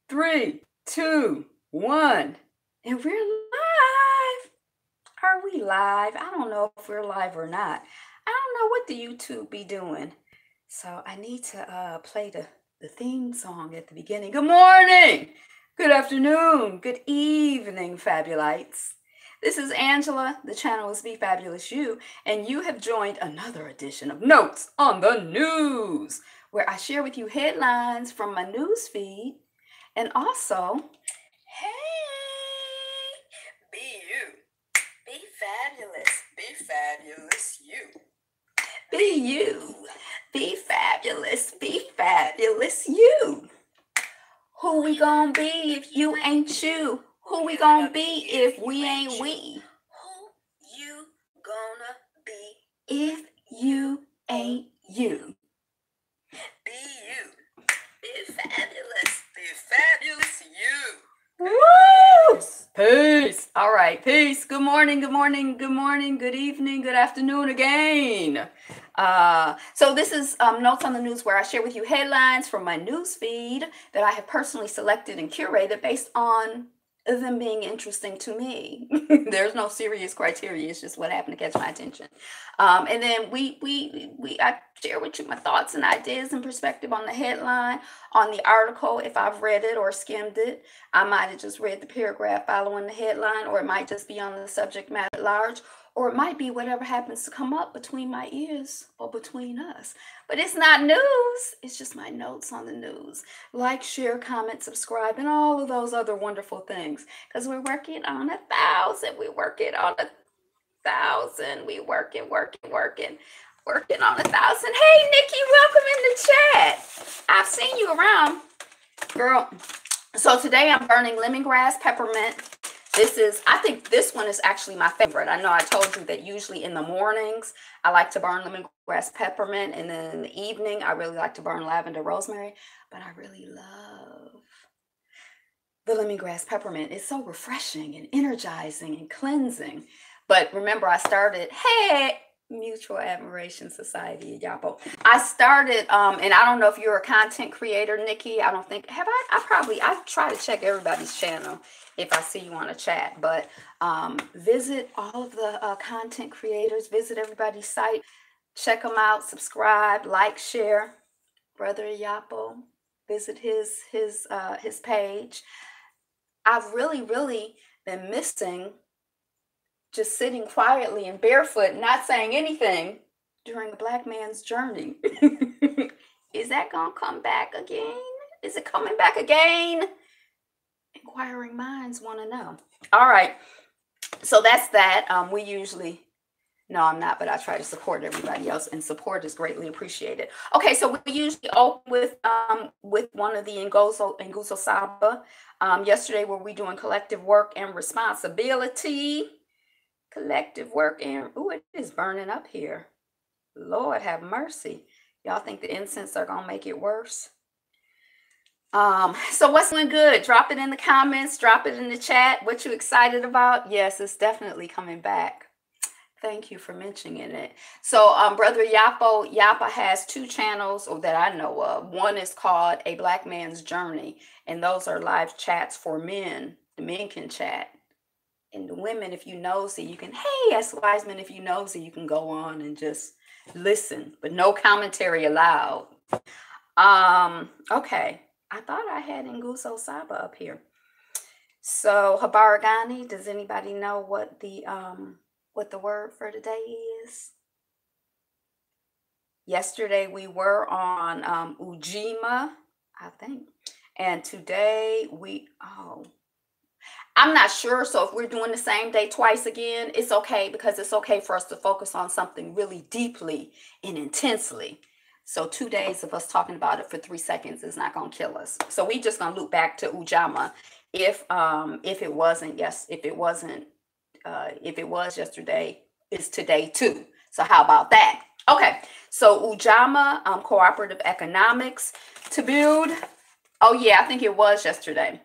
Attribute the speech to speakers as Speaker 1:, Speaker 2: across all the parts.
Speaker 1: Three, two, one. And we're live. Are we live? I don't know if we're live or not. I don't know what the YouTube be doing. So I need to play the theme song at the beginning. Good morning. Good afternoon. Good evening, Fabulites. This is Angela. The channel is Be Fabulous You, and you have joined another edition of Notes on the News, where I share with you headlines from my news feed and also, hey, be you. Be fabulous. Be fabulous you. Be you. Be fabulous. Be fabulous you. Who we gonna be if you ain't you? Who we gonna be if we ain't we? Who you gonna be if you ain't you? Be you. Be fabulous. Be fabulous you. Woo! Peace. All right. Peace. Good morning. Good morning. Good morning. Good evening. Good afternoon again. So this is Notes on the News, where I share with you headlines from my news feed that I have personally selected and curated based on them being interesting to me. There's no serious criteria. It's just what happened to catch my attention. And then I share with you my thoughts and ideas and perspective on the headline, on the article. If I've read it or skimmed it, I might have just read the paragraph following the headline, or it might just be on the subject matter at large, or it might be whatever happens to come up between my ears or between us. But it's not news. It's just my notes on the news. Like, share, comment, subscribe, and all of those other wonderful things. Because we're working on 1,000. We're working on 1,000. We working on 1,000. Hey, Nikki, welcome in the chat. I've seen you around, girl. So today I'm burning lemongrass peppermint. I think this one is actually my favorite. I know I told you that usually in the mornings, I like to burn lemongrass peppermint. And then in the evening, I really like to burn lavender rosemary. But I really love the lemongrass peppermint. It's so refreshing and energizing and cleansing. But remember, I started, Mutual Admiration Society, Yapo. I started, and I don't know if you're a content creator, Nikki. I don't think, I try to check everybody's channel if I see you on a chat, but visit all of the content creators, visit everybody's site, check them out, subscribe, like, share. Brother Yapo, visit his page. I've really been missing just sitting quietly and barefoot, not saying anything during a Black man's journey. Is that gonna come back again? Is it coming back again? Inquiring minds want to know. All right. So that's that. We usually, no, I'm not, but I try to support everybody else, and support is greatly appreciated. Okay, so we usually open with one of the Nguzo Saba. Yesterday, were we doing collective work and responsibility? Collective work and, ooh, it is burning up here. Lord have mercy. Y'all think the incense are gonna make it worse? So what's doing good? Drop it in the comments, drop it in the chat. What you excited about? Yes, it's definitely coming back. Thank you for mentioning it. So Brother Yapa has two channels that I know of. One is called A Black Man's Journey, and those are live chats for men. The men can chat. And the women, if you nosy, you can, hey, S. Wiseman, if you nosy, you can go on and just listen, but no commentary allowed. Okay. I thought I had Nguzo Saba up here. So Habaragani, does anybody know what the word for today is? Yesterday we were on Ujima, I think. And today I'm not sure. So if we're doing the same day twice again, it's okay, because it's okay for us to focus on something really deeply and intensely. So 2 days of us talking about it for 3 seconds is not going to kill us. So we just going to loop back to Ujama. If it was yesterday, it's today too. So how about that? Okay. So Ujama, cooperative economics to build. Oh yeah, I think it was yesterday.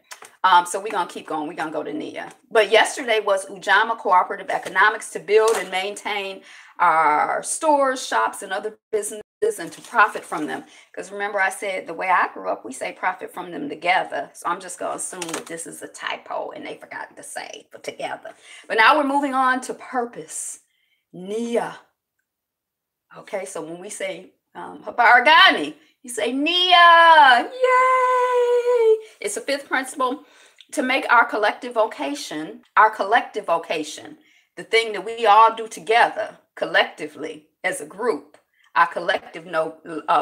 Speaker 1: So we're going to keep going. We're going to go to Nia. But yesterday was Ujama Cooperative Economics to build and maintain our stores, shops, and other businesses and to profit from them. Because remember, I said the way I grew up, we say profit from them together. So I'm just going to assume that this is a typo and they forgot to say for together. But now we're moving on to purpose. Nia. Okay, so when we say Habargani, you say Nia. Yay! It's a fifth principle to make our collective vocation, the thing that we all do together collectively as a group, our collective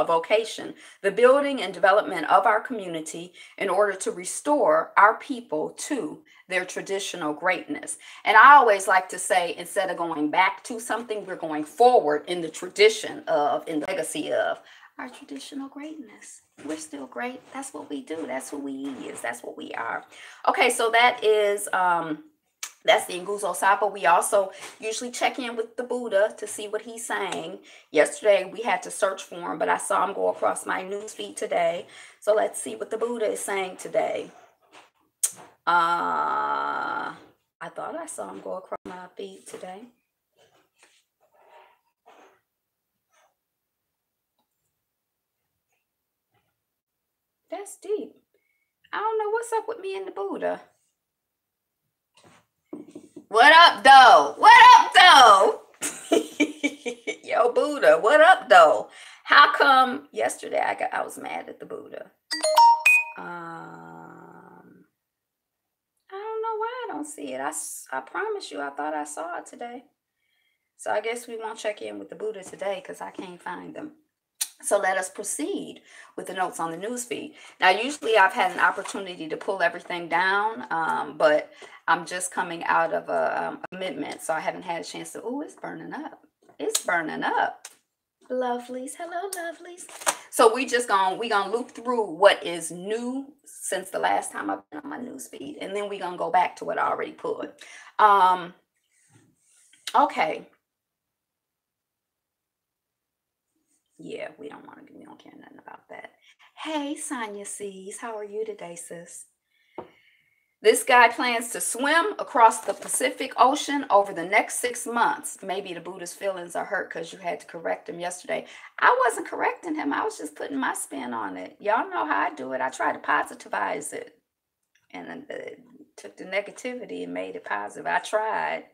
Speaker 1: vocation, the building and development of our community in order to restore our people to their traditional greatness. And I always like to say, instead of going back to something, we're going forward in the tradition of, in the legacy of our traditional greatness. We're still great. That's what we do. That's who we is. That's what we are. Okay, so that is that's the Nguzo Sapa. We also usually check in with the Buddha to see what he's saying. Yesterday, we had to search for him, but I saw him go across my newsfeed today. So let's see what the Buddha is saying today. I thought I saw him go across my feed today. That's deep. I don't know what's up with me and the Buddha. What up, though? What up, though? Yo, Buddha, what up, though? How come yesterday I was mad at the Buddha? I don't know why I don't see it. I promise you, I thought I saw it today. So I guess we won't check in with the Buddha today because I can't find them. So let us proceed with the notes on the newsfeed. Now, usually I've had an opportunity to pull everything down, but I'm just coming out of a commitment, so I haven't had a chance to. Oh, it's burning up. It's burning up. Lovelies. Hello, lovelies. So we're gonna loop through what is new since the last time I've been on my newsfeed, and then we're gonna go back to what I already pulled. Okay. Yeah, we don't care nothing about that. Hey, Sonia C's, how are you today, sis? This guy plans to swim across the Pacific Ocean over the next 6 months. Maybe the Buddha's feelings are hurt because you had to correct him yesterday. I wasn't correcting him. I was just putting my spin on it. Y'all know how I do it. I try to positivize it. And took the negativity and made it positive. I tried.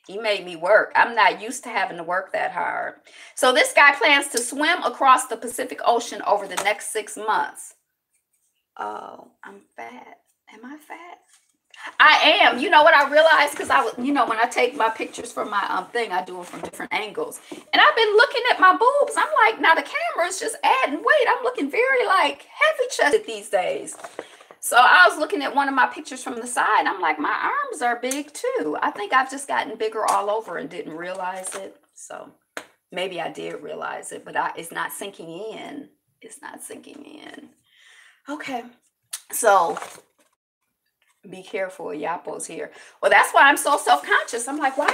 Speaker 1: He made me work. I'm not used to having to work that hard. So this guy plans to swim across the Pacific Ocean over the next 6 months. Oh, I'm fat. Am I fat? I am. You know what I realized? Because when I take my pictures from my thing, I do them from different angles. And I've been looking at my boobs. I'm like, now the camera is just adding weight. I'm looking very heavy chested these days. So I was looking at one of my pictures from the side. I'm like, my arms are big too. I think I've just gotten bigger all over and didn't realize it. So maybe I did realize it, but it's not sinking in. It's not sinking in. Okay. So be careful. Yapo's here. Well, that's why I'm so self-conscious. I'm like, why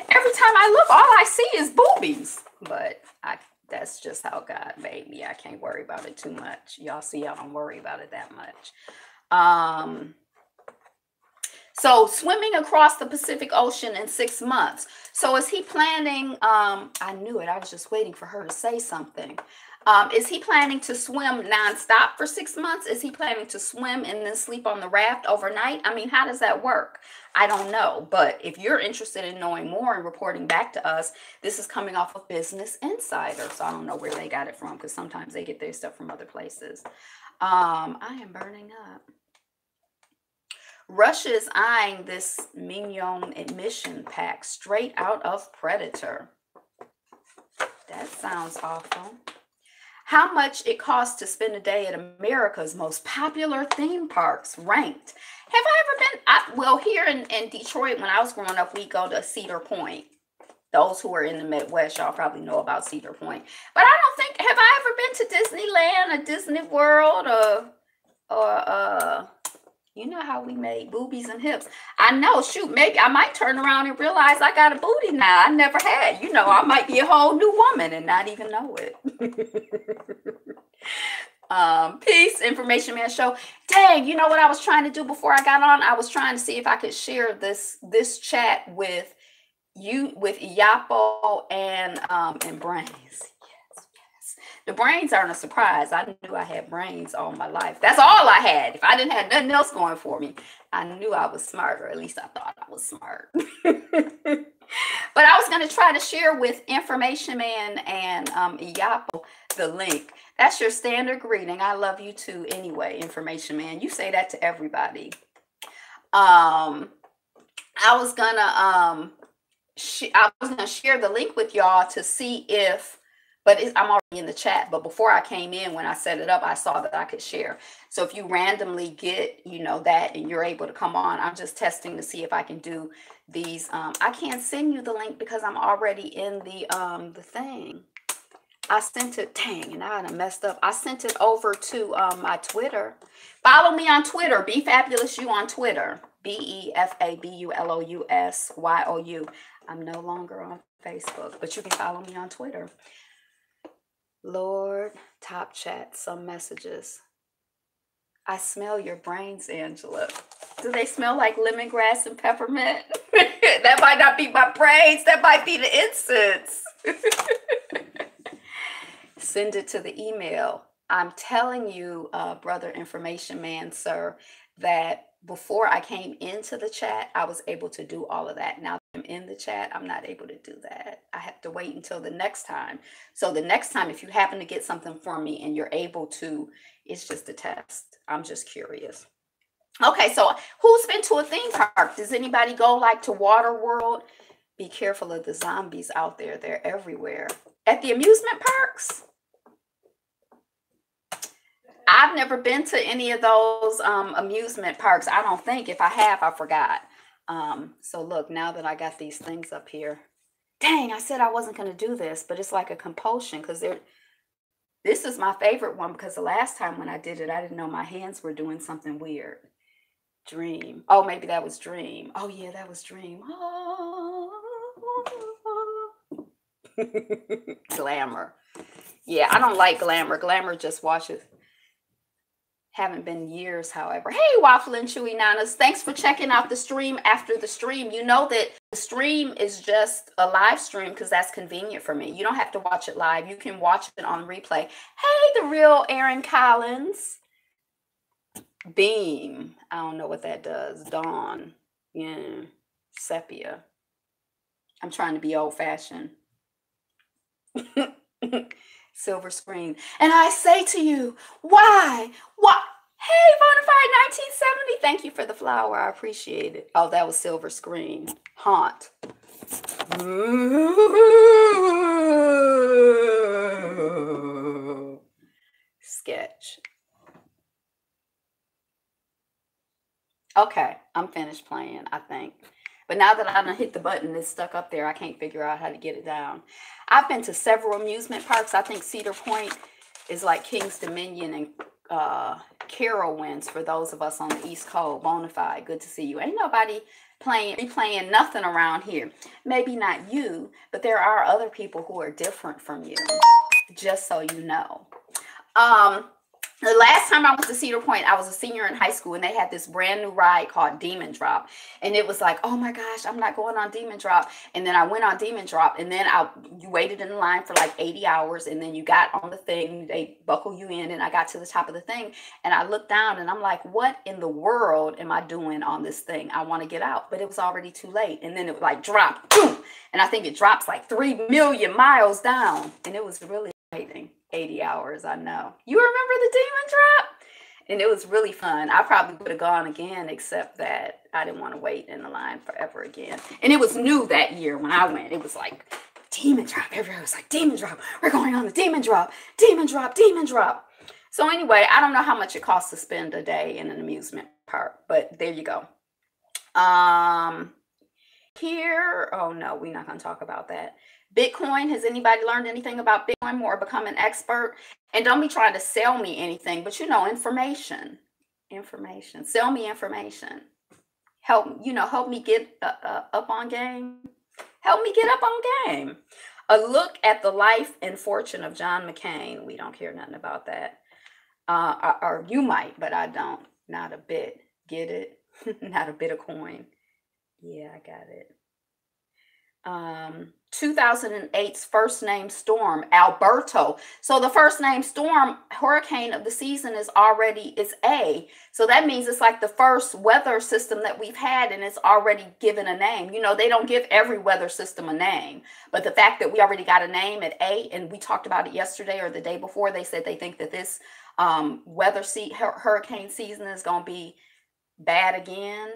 Speaker 1: every time I look, all I see is boobies. But that's just how God made me. I can't worry about it too much. Y'all see, I don't worry about it that much. So swimming across the Pacific Ocean in 6 months. So is he planning, I knew it, I was just waiting for her to say something. Is he planning to swim nonstop for 6 months? Is he planning to swim and then sleep on the raft overnight? I mean, how does that work? I don't know. But if you're interested in knowing more and reporting back to us, this is coming off of Business Insider. So I don't know where they got it from because sometimes they get their stuff from other places. I am burning up. Russia is eyeing this Mignon admission pack straight out of Predator. That sounds awful. How much it costs to spend a day at America's most popular theme parks ranked. Have I ever been? Well, here in Detroit, when I was growing up, we go to Cedar Point. Those who are in the Midwest, y'all probably know about Cedar Point. But I don't think, have I ever been to Disneyland or Disney World or you know how we made boobies and hips. I know, shoot, maybe I might turn around and realize I got a booty now. I never had. I might be a whole new woman and not even know it. Peace, Information Man Show. Dang, you know what I was trying to do before I got on? I was trying to see if I could share this chat with you, with Yapo and Brains. Yes. The brains aren't a surprise. I knew I had brains all my life. That's all I had. If I didn't have nothing else going for me, I knew I was smart, or at least I thought I was smart. But I was going to try to share with Information Man and Yapo the link. That's your standard greeting. I love you too anyway, Information Man. You say that to everybody. I was gonna share the link with y'all to see if, but I'm already in the chat. But before I came in, when I set it up, I saw that I could share. So if you randomly get, that and you're able to come on, I'm just testing to see if I can do these. I can't send you the link because I'm already in the thing. I sent it, dang, and I done messed up. I sent it over to my Twitter. Follow me on Twitter, Be Fabulous You on Twitter. BeFabulousYou. I'm no longer on Facebook, but you can follow me on Twitter. Lord, top chat, some messages. I smell your brains, Angela. Do they smell like lemongrass and peppermint? That might not be my brains. That might be the incense. Send it to the email. I'm telling you, brother Information Man, sir, that before I came into the chat, I was able to do all of that. Now that I'm in the chat, I'm not able to do that. I have to wait until the next time. So the next time, if you happen to get something from me and you're able to, it's just a test. I'm just curious. Okay, so who's been to a theme park? Does anybody go like to Water World? Be careful of the zombies out there. They're everywhere. At the amusement parks? I've never been to any of those amusement parks. I don't think. If I have, I forgot. So look, now that I got these things up here. Dang, I said I wasn't going to do this, but it's like a compulsion because this is my favorite one because the last time when I did it, I didn't know my hands were doing something weird. Dream. Oh, maybe that was Dream. Oh, yeah, that was Dream. Glamour. Yeah, I don't like Glamour. Glamour just watches. Haven't been years, however. Hey, Waffle and Chewy Nanas. Thanks for checking out the stream after the stream. You know that the stream is just a live stream because that's convenient for me. You don't have to watch it live. You can watch it on replay. Hey, the real Aaron Collins. Beam. I don't know what that does. Dawn. Yeah. Sepia. I'm trying to be old-fashioned. Silver screen. And I say to you, why? Hey, Bonafide 1970. Thank you for the flower. I appreciate it. Oh, that was silver screen. Haunt. Sketch. Okay, I'm finished playing, I think. But now that I done hit the button, it's stuck up there. I can't figure out how to get it down. I've been to several amusement parks. I think Cedar Point is like King's Dominion and Carowinds for those of us on the East Coast. Bonafide, good to see you. Ain't nobody replaying nothing around here. Maybe not you, but there are other people who are different from you, just so you know. The last time I went to Cedar Point, I was a senior in high school, and they had this brand new ride called Demon Drop. And it was like, oh my gosh, I'm not going on Demon Drop. And then I went on Demon Drop, and then you waited in line for like 80 hours, and then you got on the thing, they buckle you in, and I got to the top of the thing, and I looked down, and I'm like, what in the world am I doing on this thing? I want to get out, but it was already too late. And then it like dropped, boom, and I think it drops like 3 million miles down, and it was really exciting. 80 hours, I know. You remember the Demon Drop? And it was really fun. I probably would have gone again, except that I didn't want to wait in the line forever again. And it was new that year when I went. It was like, Demon Drop. Everybody was like, Demon Drop. We're going on the Demon Drop. Demon Drop, Demon Drop. So anyway, I don't know how much it costs to spend a day in an amusement park, but there you go. Here, oh no, we're not going to talk about that. Bitcoin, has anybody learned anything about Bitcoin or become an expert? And don't be trying to sell me anything, but information. Sell me information. Help me get up on game. Help me get up on game. A look at the life and fortune of John McCain. We don't care nothing about that. Or you might, but I don't. Not a bit. Get it? Not a bit of coin. Yeah, I got it. 2008's first name storm, Alberto. So the first name storm hurricane of the season is already, it's A. So that means it's like the first weather system that we've had, and it's already given a name. You know, they don't give every weather system a name, but the fact that we already got a name at A, and we talked about it yesterday or the day before, they said they think that this hurricane season is going to be bad again.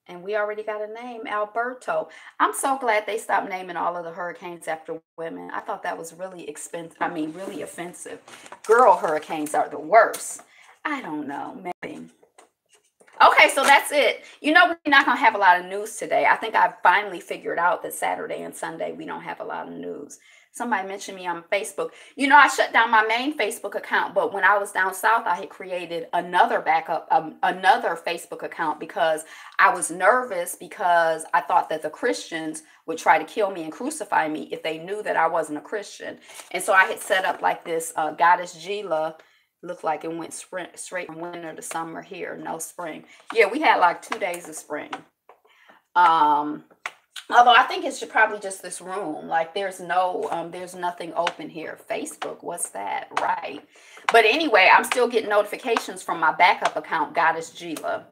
Speaker 1: And we already got a name, Alberto. I'm so glad they stopped naming all of the hurricanes after women. I thought that was really expensive. I mean, really offensive. Girl hurricanes are the worst. I don't know, maybe. Okay, so that's it. You know, we're not going to have a lot of news today. I think I've finally figured out that Saturday and Sunday we don't have a lot of news. Somebody mentioned me on Facebook. You know, I shut down my main Facebook account, but when I was down south, I had created another backup, another Facebook account because I was nervous because I thought that the Christians would try to kill me and crucify me if they knew that I wasn't a Christian. And so I had set up like this Goddess Gila. Looked like it went straight from winter to summer here, no spring. Yeah, we had like 2 days of spring. Although I think it's probably just this room. Like there's nothing open here. Facebook, what's that? Right. But anyway, I'm still getting notifications from my backup account, Goddess Gila.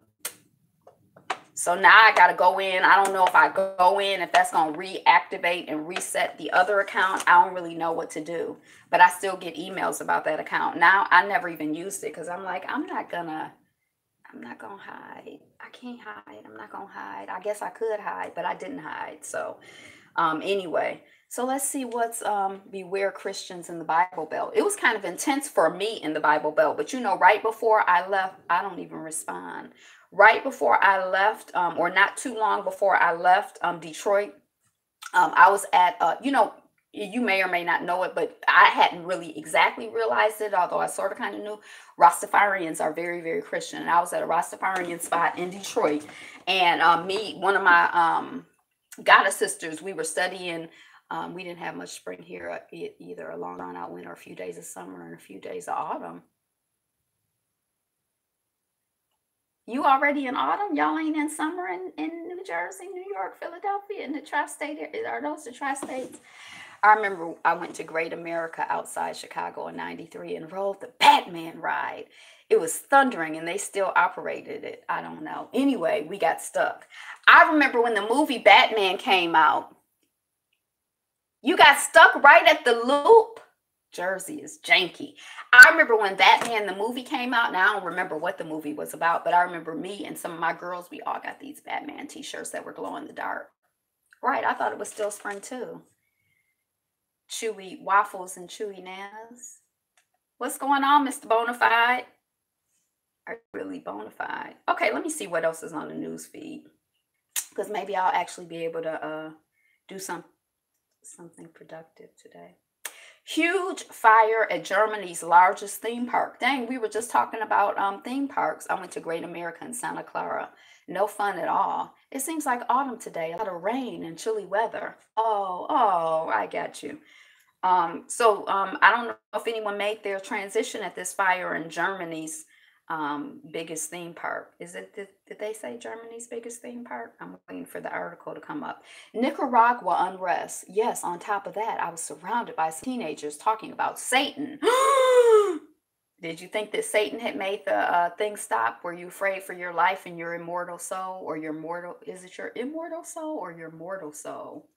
Speaker 1: So now I got to go in. I don't know if I go in, if that's going to reactivate and reset the other account. I don't really know what to do. But I still get emails about that account. Now I never even used it because I'm like, I'm not going to hide. I can't hide. I'm not going to hide. I guess I could hide, but I didn't hide. So anyway, so let's see what's Beware Christians in the Bible Belt. It was kind of intense for me in the Bible Belt. But, you know, right before I left, I don't even respond. Right before I left, or not too long before I left Detroit, I was at, you know, you may or may not know it, but I hadn't really exactly realized it, although I sort of kind of knew. Rastafarians are very, very Christian. And I was at a Rastafarian spot in Detroit. And one of my goddess sisters, we were studying. We didn't have much spring here, either a long run out winter, a few days of summer, and a few days of autumn. You already in autumn? Y'all ain't in summer in New Jersey, New York, Philadelphia, in the tri-state? Are those the tri-states? I remember I went to Great America outside Chicago in '93 and rode the Batman ride. It was thundering and they still operated it. I don't know. Anyway, we got stuck. I remember when the movie Batman came out. You got stuck right at the loop. Jersey is janky. I remember when Batman the movie came out. Now I don't remember what the movie was about, but I remember me and some of my girls, we all got these Batman t-shirts that were glow in the dark. Right, I thought it was still spring too. Chewy waffles and chewy nanas. What's going on, Mr. Bonafide? Are you really Bonafide? Okay, let me see what else is on the news feed. Because maybe I'll actually be able to do something productive today. Huge fire at Germany's largest theme park. Dang, we were just talking about theme parks. I went to Great America in Santa Clara. No fun at all. It seems like autumn today. A lot of rain and chilly weather. Oh, I got you. I don't know if anyone made their transition at this fire in Germany's biggest theme park. Did they say Germany's biggest theme park? I'm waiting for the article to come up. Nicaragua unrest. Yes, on top of that, I was surrounded by teenagers talking about Satan. Did you think that Satan had made the thing stop? Were you afraid for your life and your immortal soul, or your mortal? Is it your immortal soul or your mortal soul?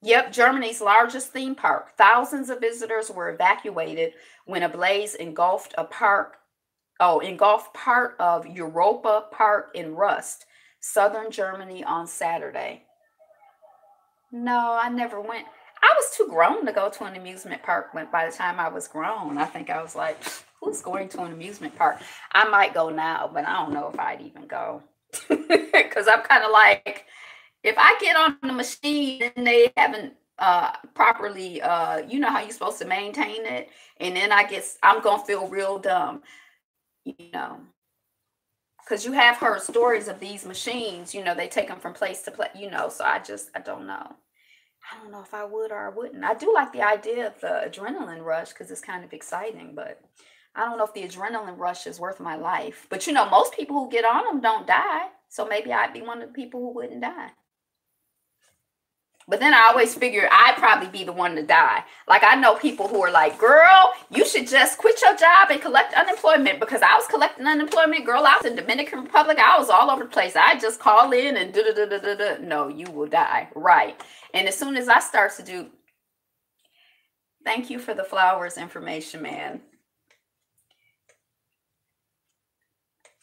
Speaker 1: Yep, Germany's largest theme park. Thousands of visitors were evacuated when a blaze engulfed part of Europa Park in Rust, southern Germany on Saturday. No, I never went. I was too grown to go to an amusement park. By the time I was grown, I think I was like, who's going to an amusement park? I might go now, but I don't know if I'd even go. Because I'm kind of like, if I get on the machine and they haven't properly, you know how you're supposed to maintain it, and then I'm going to feel real dumb, you know, because you have heard stories of these machines, you know, they take them from place to place, you know, so I don't know. I don't know if I would or I wouldn't. I do like the idea of the adrenaline rush because it's kind of exciting, but I don't know if the adrenaline rush is worth my life. But, you know, most people who get on them don't die. So maybe I'd be one of the people who wouldn't die. But then I always figure I'd probably be the one to die. Like I know people who are like, girl, you should just quit your job and collect unemployment, because I was collecting unemployment. Girl, I was in Dominican Republic. I was all over the place. I just call in and da. No, you will die. Right. And as soon as I start to do, thank you for the flowers information, man.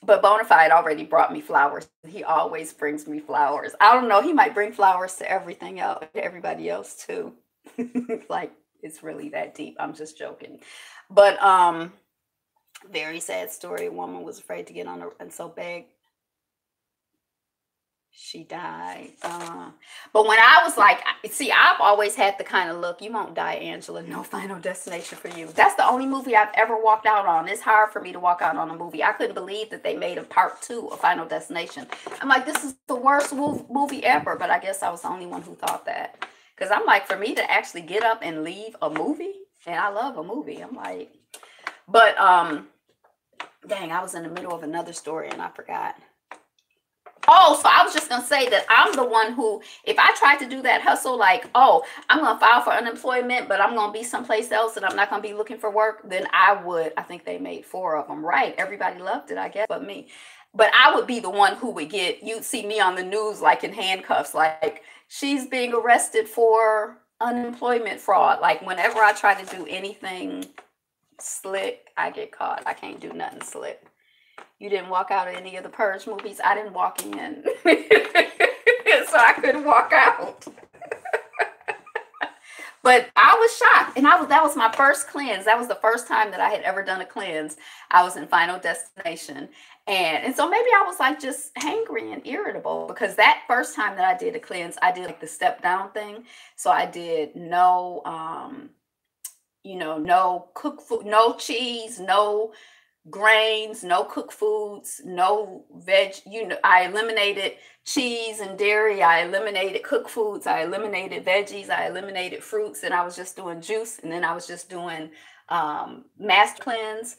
Speaker 1: But Bonafide already brought me flowers. He always brings me flowers. I don't know. He might bring flowers to everything else, to everybody else too. Like it's really that deep. I'm just joking. But very sad story. A woman was afraid to get on her and so begged. She died. But when I was like, see, I've always had the kind of look, you won't die, Angela. No Final Destination for you. That's the only movie I've ever walked out on. It's hard for me to walk out on a movie. I couldn't believe that they made a part 2 of Final Destination. I'm like, this is the worst movie ever. But I guess I was the only one who thought that. Because I'm like, for me to actually get up and leave a movie, and I love a movie. I'm like, but dang, I was in the middle of another story and I forgot. Oh, so I was just going to say that I'm the one who, if I tried to do that hustle, like, oh, I'm going to file for unemployment, but I'm going to be someplace else and I'm not going to be looking for work, then I think they made 4 of them, right? Everybody loved it, I guess, but me. But I would be the one who would you'd see me on the news, like in handcuffs, like she's being arrested for unemployment fraud. Like whenever I try to do anything slick, I get caught. I can't do nothing slick. You didn't walk out of any of the Purge movies. I didn't walk in. So I couldn't walk out. But I was shocked. And that was my first cleanse. That was the first time that I had ever done a cleanse. I was in Final Destination. And so maybe I was like just hangry and irritable, because that first time that I did a cleanse, I did like the step down thing. So I did no cooked food, no cheese, no grains, no cooked foods, no veg. I eliminated cheese and dairy. I eliminated cooked foods. I eliminated veggies. I eliminated fruits, and I was just doing juice. And then I was just doing master cleanse.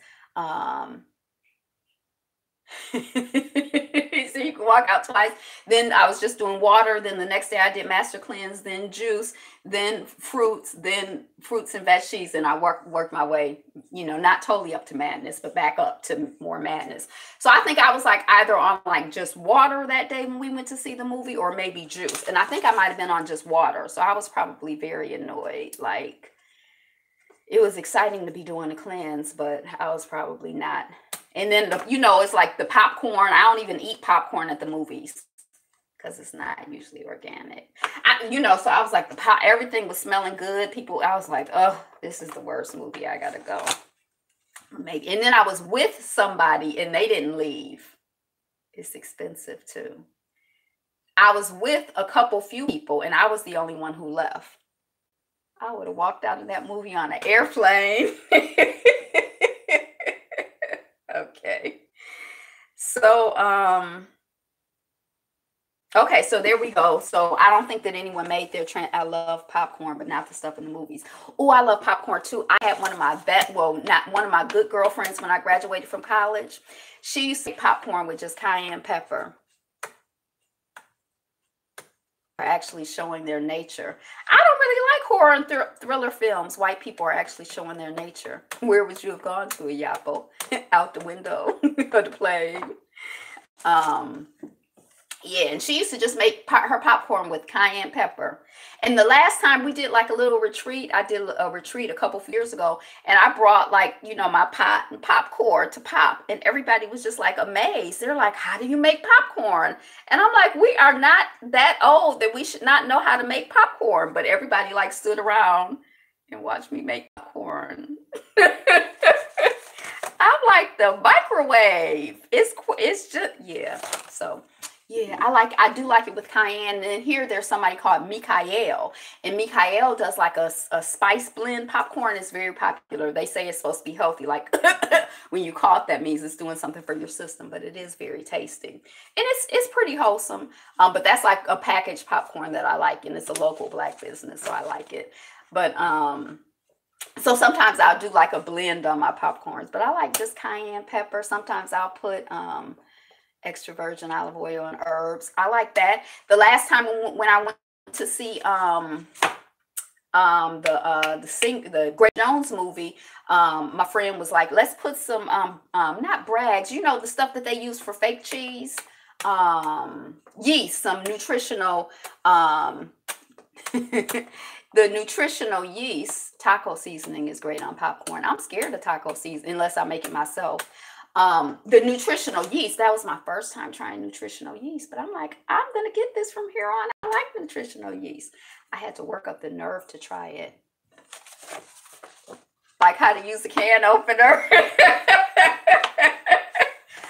Speaker 1: So you can walk out twice. Then I was just doing water. Then the next day I did master cleanse, then juice, then fruits and veggies. And I worked my way, not totally up to madness, but back up to more madness. So I think I was like either on like just water that day when we went to see the movie, or maybe juice. And I think I might have been on just water. So I was probably very annoyed. Like it was exciting to be doing a cleanse, but I was probably not. And then, it's like the popcorn. I don't even eat popcorn at the movies because it's not usually organic. So I was like, everything was smelling good. I was like, oh, this is the worst movie. I got to go. Maybe. And then I was with somebody and they didn't leave. It's expensive too. I was with few people, and I was the only one who left. I would have walked out of that movie on an airplane. Okay. So, okay, so there we go. So I don't think that anyone made their trend. I love popcorn, but not the stuff in the movies. Oh, I love popcorn too. I had one of my not one of my good girlfriends when I graduated from college. She used to eat popcorn with just cayenne pepper. Are actually showing their nature. I don't really like horror and thriller films. White people are actually showing their nature. Where would you have gone to, Yapo? Out the window of the plane. Yeah, and she used to just make her popcorn with cayenne pepper. And the last time we did like a little retreat, I did a retreat a couple of years ago, and I brought like, my pot and popcorn to pop, and everybody was just like amazed. They're like, how do you make popcorn? And I'm like, we are not that old that we should not know how to make popcorn. But everybody like stood around and watched me make popcorn. I'm like, the microwave. It's just, yeah. So yeah, I do like it with cayenne. And here there's somebody called Mikael. And Mikael does like a spice blend popcorn. It's very popular. They say it's supposed to be healthy. Like when you cough, that means it's doing something for your system. But it is very tasty. And it's pretty wholesome. But that's like a packaged popcorn that I like. And it's a local Black business, so I like it. But so sometimes I'll do like a blend on my popcorns. But I like just cayenne pepper. Sometimes I'll put Extra virgin olive oil and herbs. I like that. The last time when I went to see the Great Jones movie, my friend was like, let's put some not Bragg's, you know, the stuff that they use for fake cheese, yeast, some nutritional the nutritional yeast. Taco seasoning is great on popcorn. I'm scared of taco seasoning unless I make it myself. The nutritional yeast, that was my first time trying nutritional yeast, but I'm like, I'm gonna get this from here on. I like nutritional yeast. I had to work up the nerve to try it. Like how to use a can opener.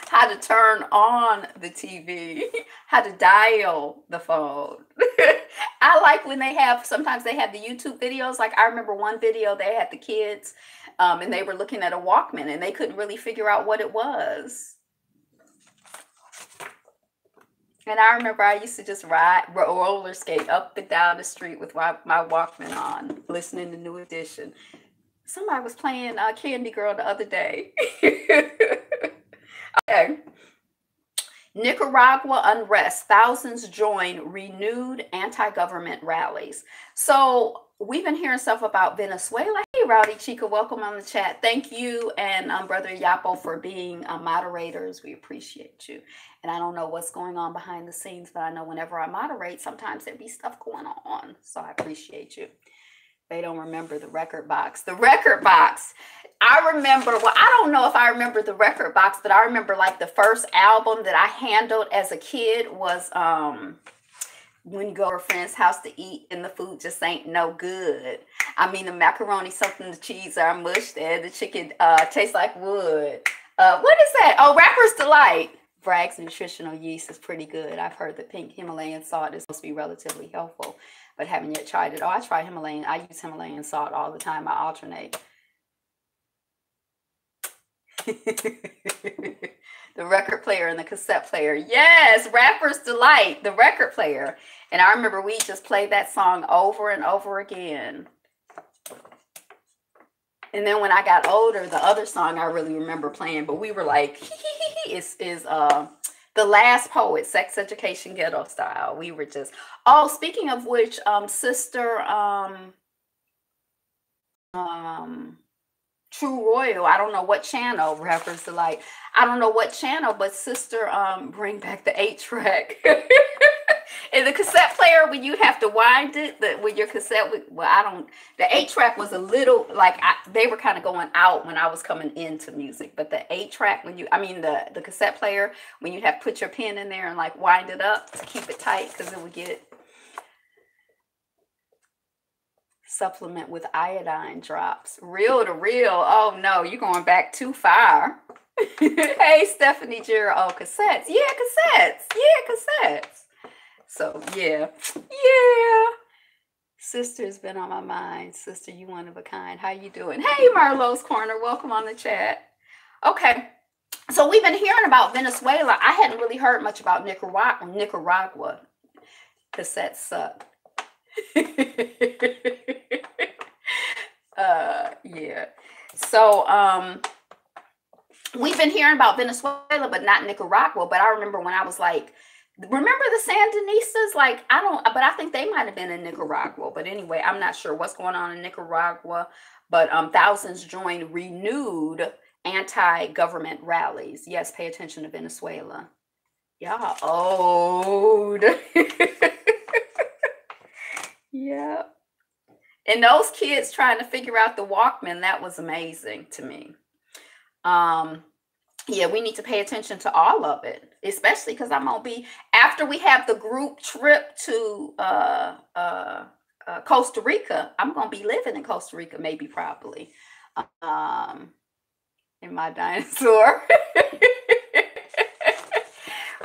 Speaker 1: How to turn on the TV. How to dial the phone. I like when they have, sometimes they have the YouTube videos. Like I remember one video, they had the kids and they were looking at a Walkman and they couldn't really figure out what it was. And I remember I used to just roller skate up and down the street with my Walkman on, listening to New Edition. Somebody was playing Candy Girl the other day. Okay. Nicaragua unrest. Thousands join renewed anti-government rallies. So we've been hearing stuff about Venezuela. Hey, Rowdy Chica, welcome on the chat. Thank you and Brother Yapo for being moderators. We appreciate you. And I don't know what's going on behind the scenes, but I know whenever I moderate, sometimes there be stuff going on. So I appreciate you. They don't remember the record box. The record box. I remember, well, I don't know if I remember the record box, but I remember like the first album that I handled as a kid was when you go to a friend's house to eat and the food just ain't no good. I mean, the macaroni soaked in the cheese are mushed and the chicken tastes like wood. What is that? Oh, Rapper's Delight. Bragg's nutritional yeast is pretty good. I've heard that pink Himalayan salt is supposed to be relatively helpful, but haven't yet tried it. Oh, I try Himalayan. I use Himalayan salt all the time. I alternate. The record player and the cassette player. Yes, Rapper's Delight, the record player. And I remember we just played that song over and over again. And then when I got older, the other song I really remember playing, but we were like, is The Last Poet, Sex Education Ghetto Style. We were just, oh, speaking of which, Sister True Royal, I don't know what channel, Rapper's Delight. I don't know what channel, but Sister bring back the 8-track. And the cassette player, when you have to wind it, with your cassette, the 8-track was a little, like, they were kind of going out when I was coming into music. But the 8-track, the cassette player, when you have to put your pen in there and like wind it up to keep it tight, because it would get supplement with iodine drops. Reel to reel. Oh no, you're going back too far. Hey, Stephanie Jira. Oh, cassettes. Yeah, cassettes. Yeah, cassettes. So yeah. Sister's been on my mind. Sister, you one of a kind. How you doing? Hey, Marlowe's Corner. Welcome on the chat. Okay. So we've been hearing about Venezuela. I hadn't really heard much about Nicaragua. Cassettes suck. Yeah. So we've been hearing about Venezuela, but not Nicaragua. But I remember when I was like, remember the Sandinistas? Like, but I think they might have been in Nicaragua. But anyway, I'm not sure what's going on in Nicaragua. But thousands joined renewed anti-government rallies. Yes, pay attention to Venezuela. Y'all old. Yeah. And those kids trying to figure out the Walkman, that was amazing to me. Yeah, we need to pay attention to all of it, especially because I'm going to be, after we have the group trip to Costa Rica, I'm going to be living in Costa Rica, maybe, probably, in my dinosaur.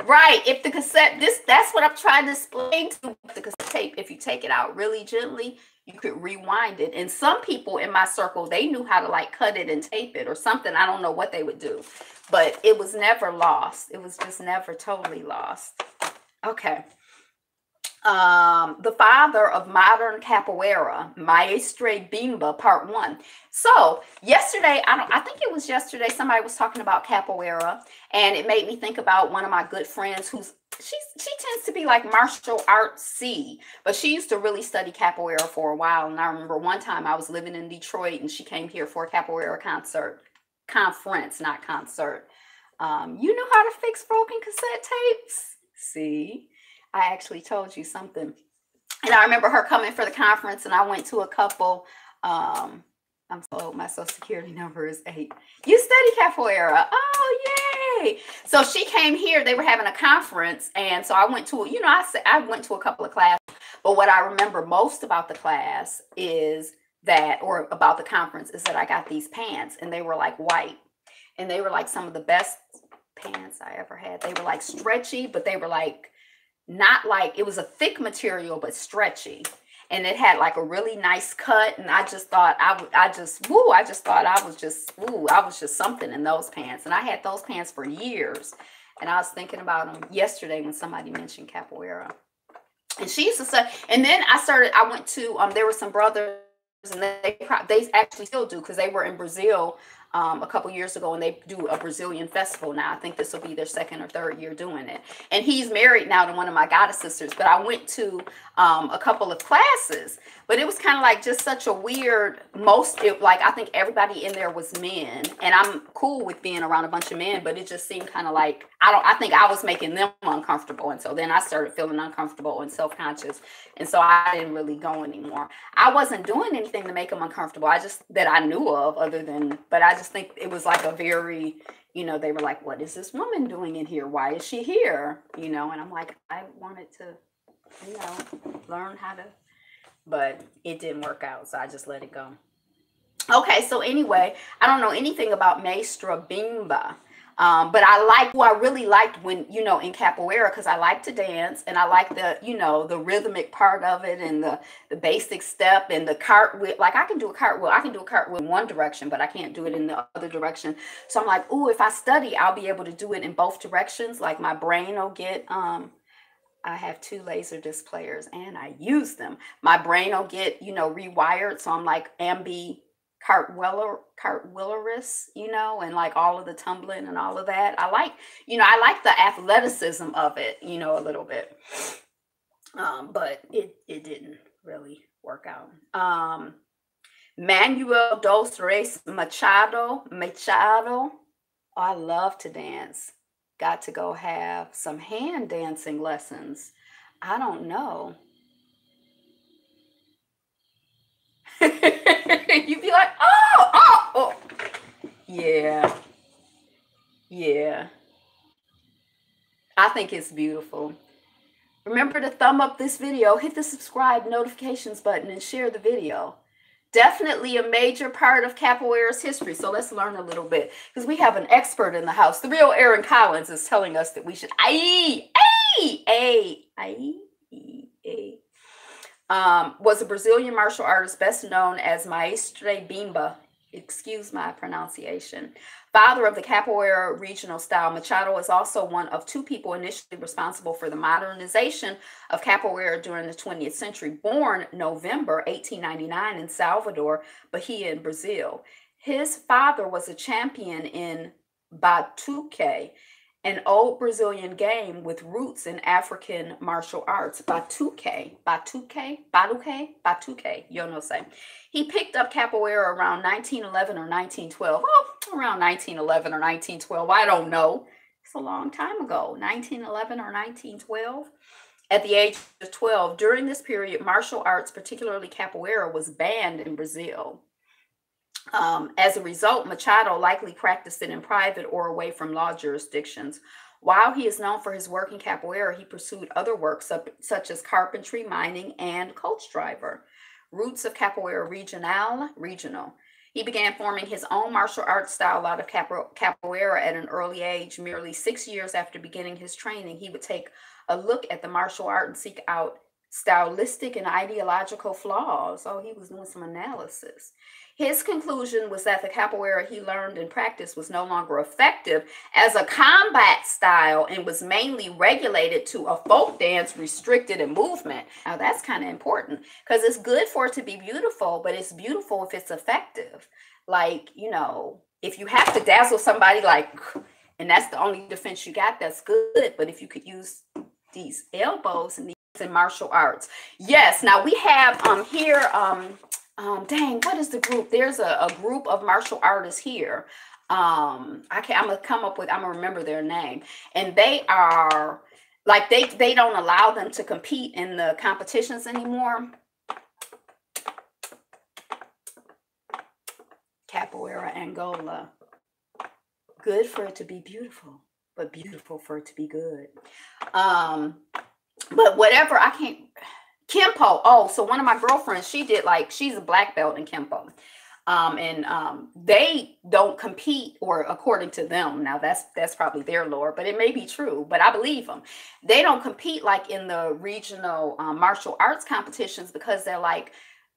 Speaker 1: Right. If the cassette, that's what I'm trying to explain to the cassette tape. If you take it out really gently, you could rewind it. And some people in my circle, they knew how to like cut it and tape it or something. I don't know what they would do, but it was never lost. It was just never totally lost. Okay. the father of modern capoeira, Maestre Bimba, Part 1. So yesterday, I think it was yesterday, somebody was talking about capoeira, and it made me think about one of my good friends she tends to be like martial arts C, but she used to really study capoeira for a while. And I remember one time I was living in Detroit, and she came here for a capoeira conference, not concert. You know how to fix broken cassette tapes? See, I actually told you something. And I remember her coming for the conference, and I went to a couple. I'm so old, my social security number is 8. You study capoeira. Oh, yay. So she came here. They were having a conference. And so I went to, I went to a couple of classes. But what I remember most about the class is that, or about the conference, is that I got these pants, and they were like white. And they were like some of the best pants I ever had. They were like stretchy, but they were like, not like, it was a thick material, but stretchy. And it had like a really nice cut. And I just thought I was just something in those pants. And I had those pants for years. And I was thinking about them yesterday when somebody mentioned capoeira. And she used to say, and then I went to, there were some brothers, and they actually still do, because they were in Brazil a couple years ago, and they do a Brazilian festival now. I think this will be their 2nd or 3rd year doing it. And he's married now to one of my goddess sisters, but I went to a couple of classes, but it was kind of like just such a weird, I think everybody in there was men, and I'm cool with being around a bunch of men, but it just seemed kind of like, I think I was making them uncomfortable. And so then I started feeling uncomfortable and self-conscious. And so I didn't really go anymore. I wasn't doing anything to make them uncomfortable. That I knew of, but I just think it was like a very, they were like, what is this woman doing in here? Why is she here? And I'm like, I wanted to, learn how to, but it didn't work out. So I just let it go. Okay. So anyway, I don't know anything about Maestra Bimba. But I really liked when, in capoeira, because I like to dance, and I like the, the rhythmic part of it, and the basic step, and the cartwheel. Like I can do a cartwheel in one direction, but I can't do it in the other direction. So I'm like, ooh, if I study, I'll be able to do it in both directions. Like my brain will get, I have 2 laser disc players, and I use them. My brain will get, rewired. So I'm like cartwheelerist, and like all of the tumbling and all of that. I like the athleticism of it, a little bit. But it didn't really work out. Manuel dos Reis Machado. Oh, I love to dance. Got to go have some hand dancing lessons. I don't know. You'd be like, oh. Yeah. I think it's beautiful. Remember to thumb up this video, hit the subscribe notifications button, and share the video. Definitely a major part of capoeira's history. So let's learn a little bit, because we have an expert in the house. The real Aaron Collins is telling us that we should was a Brazilian martial artist best known as Maestre Bimba. Excuse my pronunciation. Father of the capoeira regional style, Machado is also one of 2 people initially responsible for the modernization of capoeira during the 20th century. Born November 1899 in Salvador, Bahia in Brazil. His father was a champion in Batuque, an old Brazilian game with roots in African martial arts. Batuque, yo no sé. He picked up capoeira around 1911 or 1912. Oh, around 1911 or 1912. I don't know. It's a long time ago. 1911 or 1912. At the age of 12, during this period, martial arts, particularly capoeira, was banned in Brazil. As a result, Machado likely practiced it in private or away from law jurisdictions. While he is known for his work in capoeira, he pursued other works such as carpentry, mining, and coach driver. Roots of capoeira regional. He began forming his own martial arts style out of capoeira at an early age. Merely 6 years after beginning his training, he would take a look at the martial art and seek out stylistic and ideological flaws. Oh, he was doing some analysis. His conclusion was that the capoeira he learned and practiced was no longer effective as a combat style and was mainly regulated to a folk dance restricted in movement. Now that's kind of important because it's good for it to be beautiful, but it's beautiful if it's effective. Like, you know, if you have to dazzle somebody like, and that's the only defense you got, that's good. But if you could use these elbows and these in martial arts. Yes, now we have here dang, what is the group? There's a group of martial artists here. I'm gonna remember their name. And they are like they don't allow them to compete in the competitions anymore. Capoeira Angola. Good for it to be beautiful, but beautiful for it to be good. But whatever, I can't. Kempo. Oh, so one of my girlfriends, she's a black belt in Kempo. They don't compete, or according to them, now that's probably their lore, but it may be true, but I believe them. They don't compete like in the regional martial arts competitions because they're like,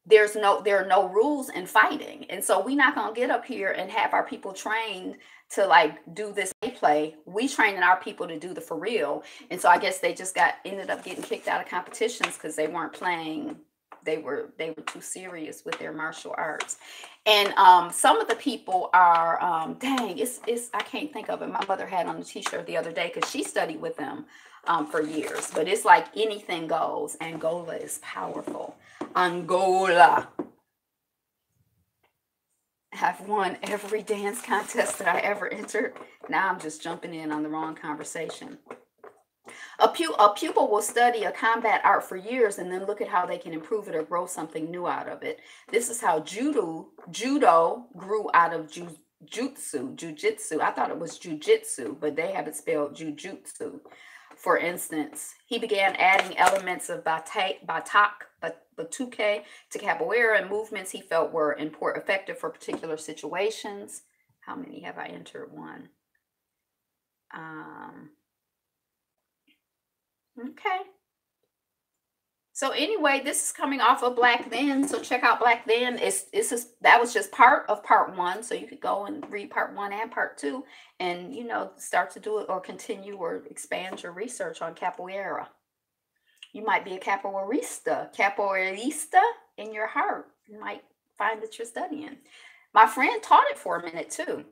Speaker 1: there are no rules in fighting. And so we're not going to get up here and have our people trained to like do this play. We training our people to do the for real. And so I guess they just ended up getting kicked out of competitions because they weren't playing. They were too serious with their martial arts. And some of the people are dang, it's I can't think of it. My mother had on the t-shirt the other day because she studied with them for years. But it's like anything goes. Angola is powerful. Angola. Have won every dance contest that I ever entered. Now I'm just jumping in on the wrong conversation. A pupil will study a combat art for years and then look at how they can improve it or grow something new out of it. This is how judo grew out of jujitsu. I thought it was jujitsu, but they have it spelled jujutsu. For instance, he began adding elements of batuque to capoeira and movements he felt were effective for particular situations. How many have I entered? One. Okay. So anyway, this is coming off of Black Then. So check out Black Then. That was just part of part 1. So you could go and read part 1 and part 2 and, you know, start to do it or continue or expand your research on capoeira. You might be a capoeirista in your heart. You might find that you're studying. My friend taught it for a minute too.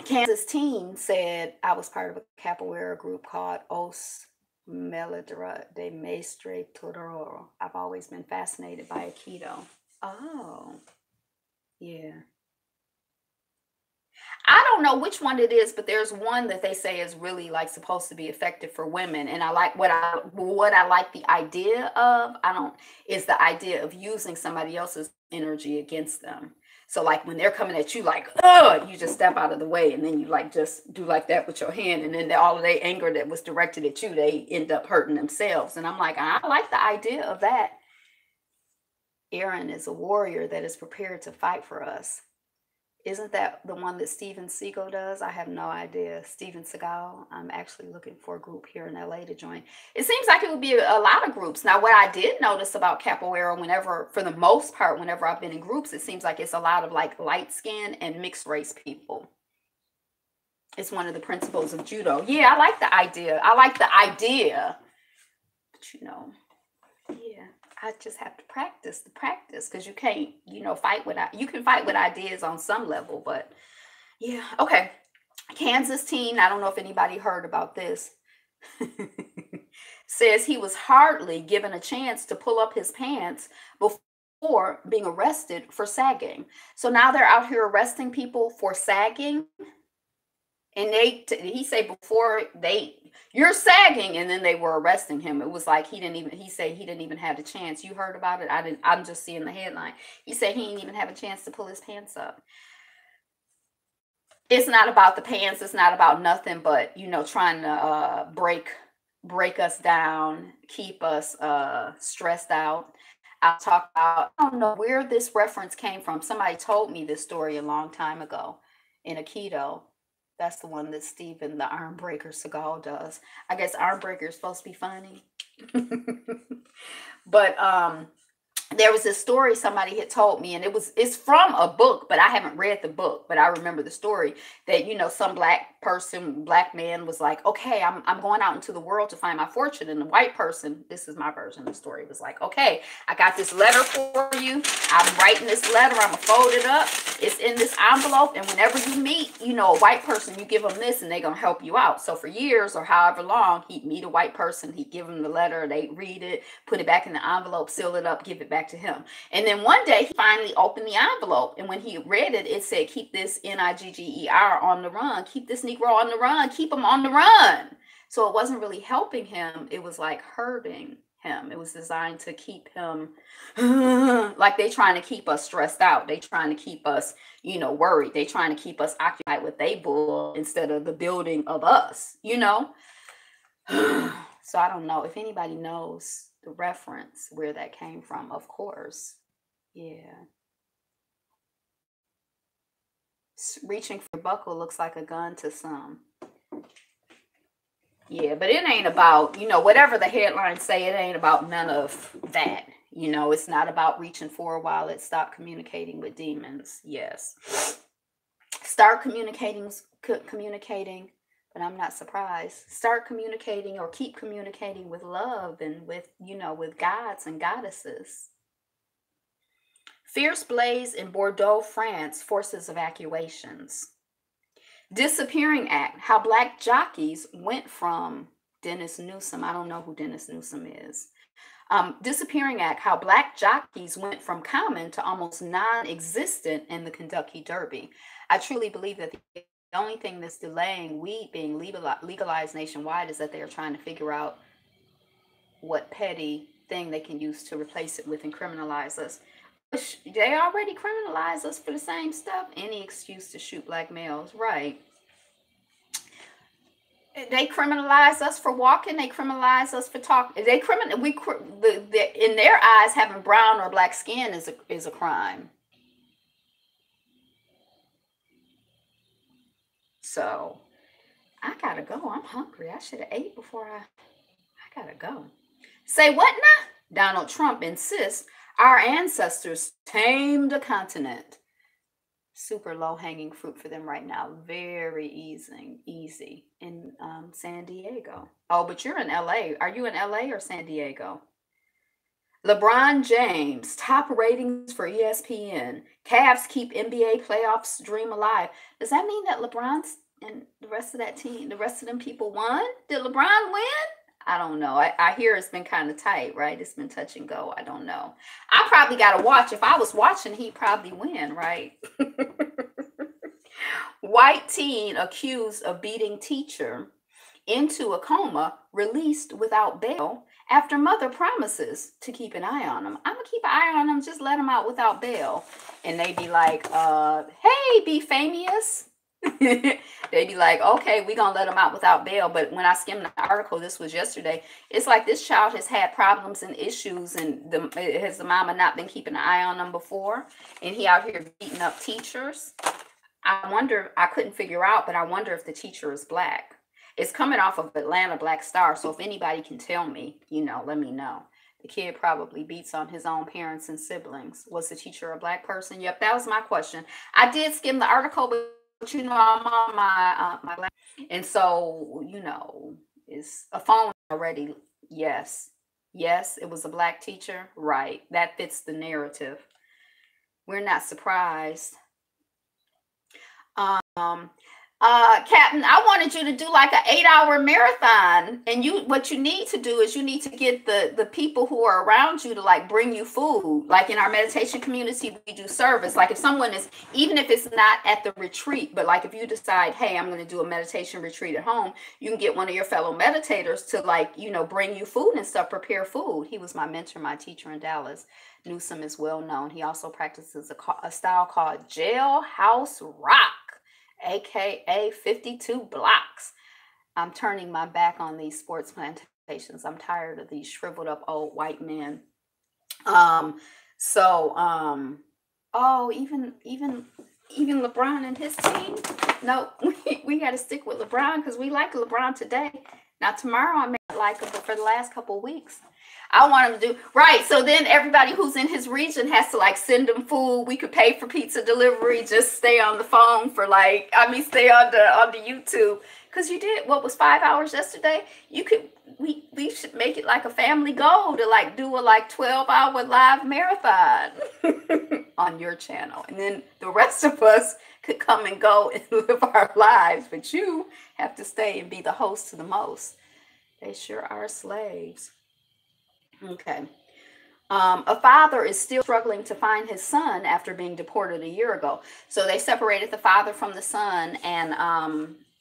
Speaker 1: Kansas Teen said, I was part of a capoeira group called Os Melodra de Mestre Tororo. I've always been fascinated by Aikido. Oh, yeah. I don't know which one it is, but there's one that they say is really like supposed to be effective for women. And I like what I like the idea of. Is the idea of using somebody else's energy against them. So like when they're coming at you like, oh, you just step out of the way and then you like just do like that with your hand. And then all of their anger that was directed at you, they end up hurting themselves. And I'm like, I like the idea of that. Aaron is a warrior that is prepared to fight for us. Isn't that the one that Steven Seagal does? I have no idea. Steven Seagal. I'm actually looking for a group here in LA to join. It seems like it would be a lot of groups. Now, what I did notice about capoeira, for the most part, whenever I've been in groups, it seems like it's a lot of like light skin and mixed race people. It's one of the principles of judo. Yeah, I like the idea. But you know, yeah. I just have to practice because you can't, you can fight with ideas on some level, but yeah. Okay. Kansas Teen, I don't know if anybody heard about this, says he was hardly given a chance to pull up his pants before being arrested for sagging. So now they're out here arresting people for sagging. And he said before you're sagging, and then they were arresting him. It was like he said he didn't even have the chance. You heard about it? I'm just seeing the headline. He said he didn't even have a chance to pull his pants up. It's not about the pants. It's not about nothing but, trying to break us down, keep us stressed out. I don't know where this reference came from. Somebody told me this story a long time ago in Aikido. That's the one that Steven, the Armbreaker Seagal does. I guess Armbreaker is supposed to be funny. But there was this story somebody had told me, and it's from a book, but I haven't read the book, but I remember the story that, some black man was like, okay, I'm going out into the world to find my fortune. And the white person, this is my version of the story, was like, okay, I got this letter for you. I'm writing this letter. I'm gonna fold it up. It's in this envelope. And whenever you meet, a white person, you give them this and they're gonna help you out. So for years or however long, he'd meet a white person, he'd give them the letter, they'd read it, put it back in the envelope, seal it up, give it back to him. And then one day he finally opened the envelope, and when he read it, it said, keep this Nigger on the run, keep this Negro on the run, keep him on the run. So it wasn't really helping him, it was like hurting him. It was designed to keep him like they trying to keep us stressed out, they trying to keep us worried, they trying to keep us occupied with they bull instead of the building of us. So I don't know if anybody knows the reference where that came from. Of course, yeah. Reaching for your buckle looks like a gun to some. Yeah, but it ain't about, whatever the headlines say, it ain't about none of that. It's not about reaching for a wallet. Stop communicating with demons. Yes. Start communicating, but I'm not surprised. Start communicating or keep communicating with love and with gods and goddesses. Fierce blaze in Bordeaux, France, forces evacuations. Disappearing act, how black jockeys went from Dennis Newsom. I don't know who Dennis Newsom is. Disappearing act, how black jockeys went from common to almost non-existent in the Kentucky Derby. I truly believe that the only thing that's delaying weed being legalized nationwide is that they are trying to figure out what petty thing they can use to replace it with and criminalize us. They already criminalize us for the same stuff. Any excuse to shoot black males, right? They criminalize us for walking. They criminalize us for talking. In their eyes, having brown or black skin is a crime. So I gotta go. I'm hungry. I should have ate before I gotta go. Say what now? Donald Trump insists our ancestors tamed a continent. Super low-hanging fruit for them right now. Very easy in San Diego. Oh, but you're in LA. Are you in LA or San Diego? LeBron James, top ratings for ESPN. Cavs keep NBA playoffs dream alive. Does that mean that LeBron's and the rest of that team, the rest of them people won? Did LeBron win? I don't know. I hear it's been kind of tight, right? It's been touch and go. I don't know. I probably got to watch. If I was watching, he'd probably win, right? White teen accused of beating teacher into a coma, released without bail after mother promises to keep an eye on him. I'm going to keep an eye on him. Just let him out without bail. And they be like, hey, be famous. They'd be like, okay, we're gonna let him out without bail. But when I skimmed the article, this was yesterday, it's like this child has had problems and issues, and has the mama not been keeping an eye on him before, and he out here beating up teachers. I couldn't figure out, but I wonder if the teacher is black. It's coming off of Atlanta Black Star, so if anybody can tell me, let me know. The kid probably beats on his own parents and siblings. Was the teacher a black person? Yep, that was my question. I did skim the article, but I'm on my and so it's a phone already. Yes, it was a black teacher, right? That fits the narrative. We're not surprised. Captain, I wanted you to do like an 8-hour marathon, and what you need to do is you need to get the people who are around you to like bring you food. Like in our meditation community, we do service. Like if someone is, even if it's not at the retreat, but like if you decide, hey, I'm going to do a meditation retreat at home, you can get one of your fellow meditators to like, bring you food and stuff, prepare food. He was my mentor, my teacher in Dallas. Newsom is well known. He also practices a style called Jailhouse Rock, aka 52 blocks. I'm turning my back on these sports plantations. I'm tired of these shriveled up old white men. Even LeBron and his team. No, we got to stick with LeBron because we like LeBron today. Now tomorrow I may like him, but for the last couple of weeks, I want him to do right. So then everybody who's in his region has to like send him food. We could pay for pizza delivery. Just stay on the phone for like, stay on the YouTube. Because you did what was 5 hours yesterday. You could we should make it like a family goal to like do a like 12-hour live marathon on your channel, and then the rest of us could come and go and live our lives. But you have to stay and be the host to the most. They sure are slaves. Okay. A father is still struggling to find his son after being deported a year ago. So they separated the father from the son, and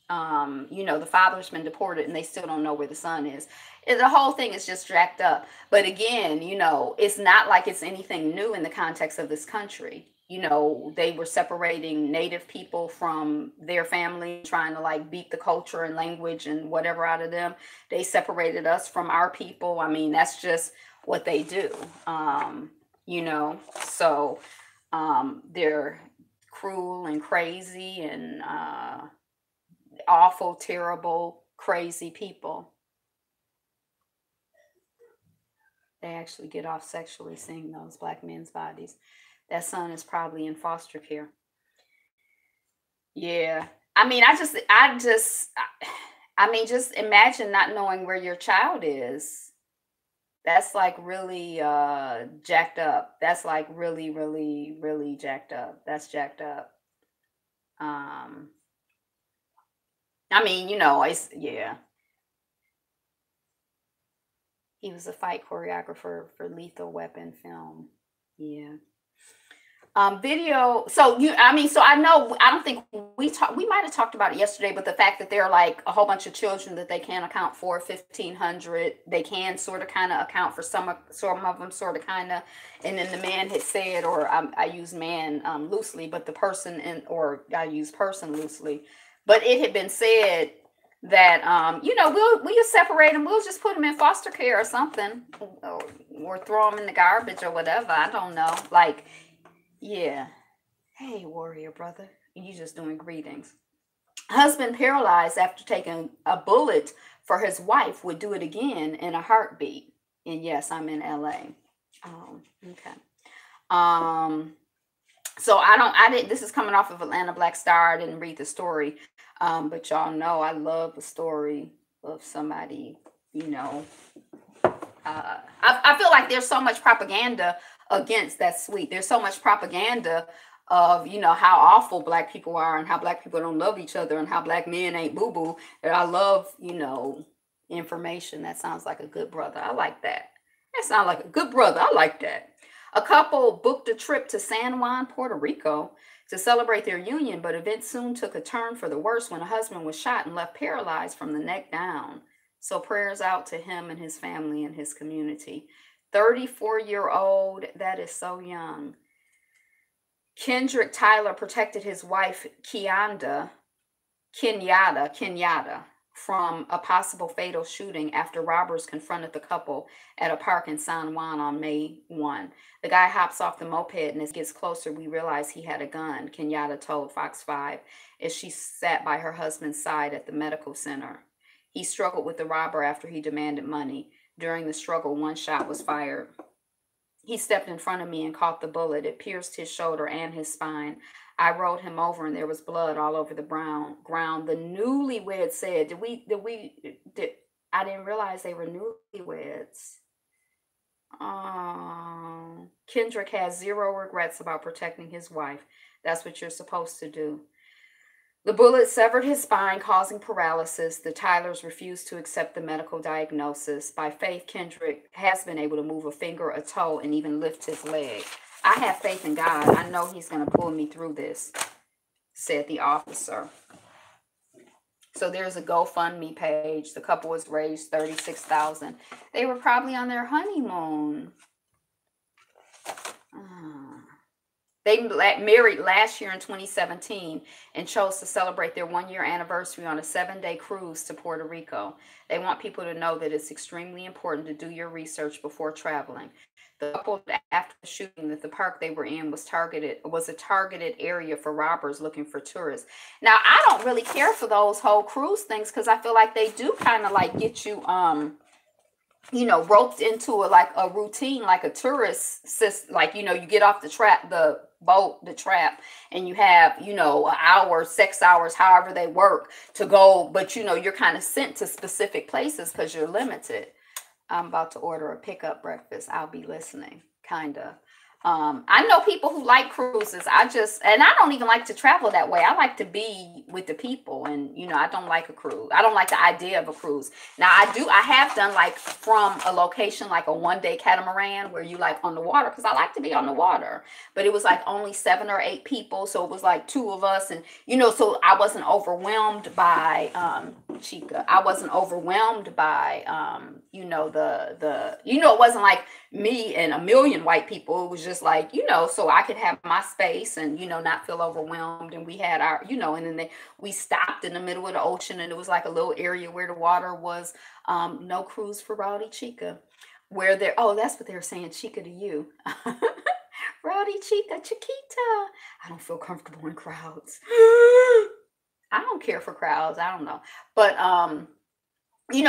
Speaker 1: the father's been deported and they still don't know where the son is. The whole thing is just jacked up. But again, it's not like it's anything new in the context of this country. They were separating Native people from their family, trying to like beat the culture and language and whatever out of them. They separated us from our people. That's just what they do. So they're cruel and crazy and awful, terrible, crazy people. They actually get off sexually seeing those black men's bodies. That son is probably in foster care. Yeah. Just imagine not knowing where your child is. That's like really jacked up. That's like really, really, really jacked up. That's jacked up. It's, yeah. He was a fight choreographer for Lethal Weapon film. Yeah. Video. So I know, I don't think we might've talked about it yesterday, but the fact that there are like a whole bunch of children that they can't account for, 1,500, they can sort of kind of account for some of them sort of kind of. And then the man had said, or I use man loosely, but the person or I use person loosely, but it had been said that, we'll separate them. We'll just put them in foster care or something, or throw them in the garbage or whatever. I don't know. Like, yeah. Hey, warrior brother. You just doing greetings. Husband paralyzed after taking a bullet for his wife would do it again in a heartbeat. And yes, I'm in LA. Oh, okay. So this is coming off of Atlanta Black Star. I didn't read the story. But y'all know I love the story of somebody, I feel like there's so much propaganda against that sweet. There's so much propaganda of, how awful black people are and how black people don't love each other and how black men ain't boo-boo. And I love, information that sounds like a good brother. I like that. That sounds like a good brother. I like that. A couple booked a trip to San Juan, Puerto Rico to celebrate their union, but events soon took a turn for the worse when a husband was shot and left paralyzed from the neck down. So prayers out to him and his family and his community. 34-year-old, that is so young. Kendrick Tyler protected his wife, Kenyatta, from a possible fatal shooting after robbers confronted the couple at a park in San Juan on May 1. The guy hops off the moped, and as it gets closer, we realize he had a gun, Kenyatta told Fox 5 as she sat by her husband's side at the medical center. He struggled with the robber after he demanded money. During the struggle, one shot was fired. He stepped in front of me and caught the bullet. It pierced his shoulder and his spine. I rolled him over and there was blood all over the ground. The newlyweds said, I didn't realize they were newlyweds. Kendrick has zero regrets about protecting his wife. That's what you're supposed to do. The bullet severed his spine, causing paralysis. The Tylers refused to accept the medical diagnosis. By faith, Kendrick has been able to move a finger, a toe, and even lift his leg. I have faith in God. I know he's going to pull me through this, said the officer. So there's a GoFundMe page. The couple has raised $36,000. They were probably on their honeymoon. They married last year in 2017 and chose to celebrate their 1-year anniversary on a 7-day cruise to Puerto Rico. They want people to know that it's extremely important to do your research before traveling. The couple, after the shooting, that the park they were in was a targeted area for robbers looking for tourists. Now, I don't really care for those whole cruise things because I feel like they do kind of like get you roped into like a routine, like a tourist system. Like, you get off the boat, the trap, and you have, an hour, 6 hours, however they work to go. But, you're kind of sent to specific places because you're limited. I'm about to order a pickup breakfast. I'll be listening, kind of. I know people who like cruises. And I don't even like to travel that way. I like to be with the people, and I don't like a cruise. I don't like the idea of a cruise. Now I have done like from a location, like a 1 day catamaran where you like on the water, because I like to be on the water. But it was like only 7 or 8 people, so it was like 2 of us, and so I wasn't overwhelmed by Chica. I wasn't overwhelmed by it wasn't like me and a million white people. It was just like, so I could have my space and, not feel overwhelmed. And we had our, and then we stopped in the middle of the ocean, and it was like a little area where the water was, no cruise for Rowdy Chica. Where that's what they were saying, Chica to you. Rowdy Chica, Chiquita. I don't feel comfortable in crowds. I don't care for crowds. I don't know. But,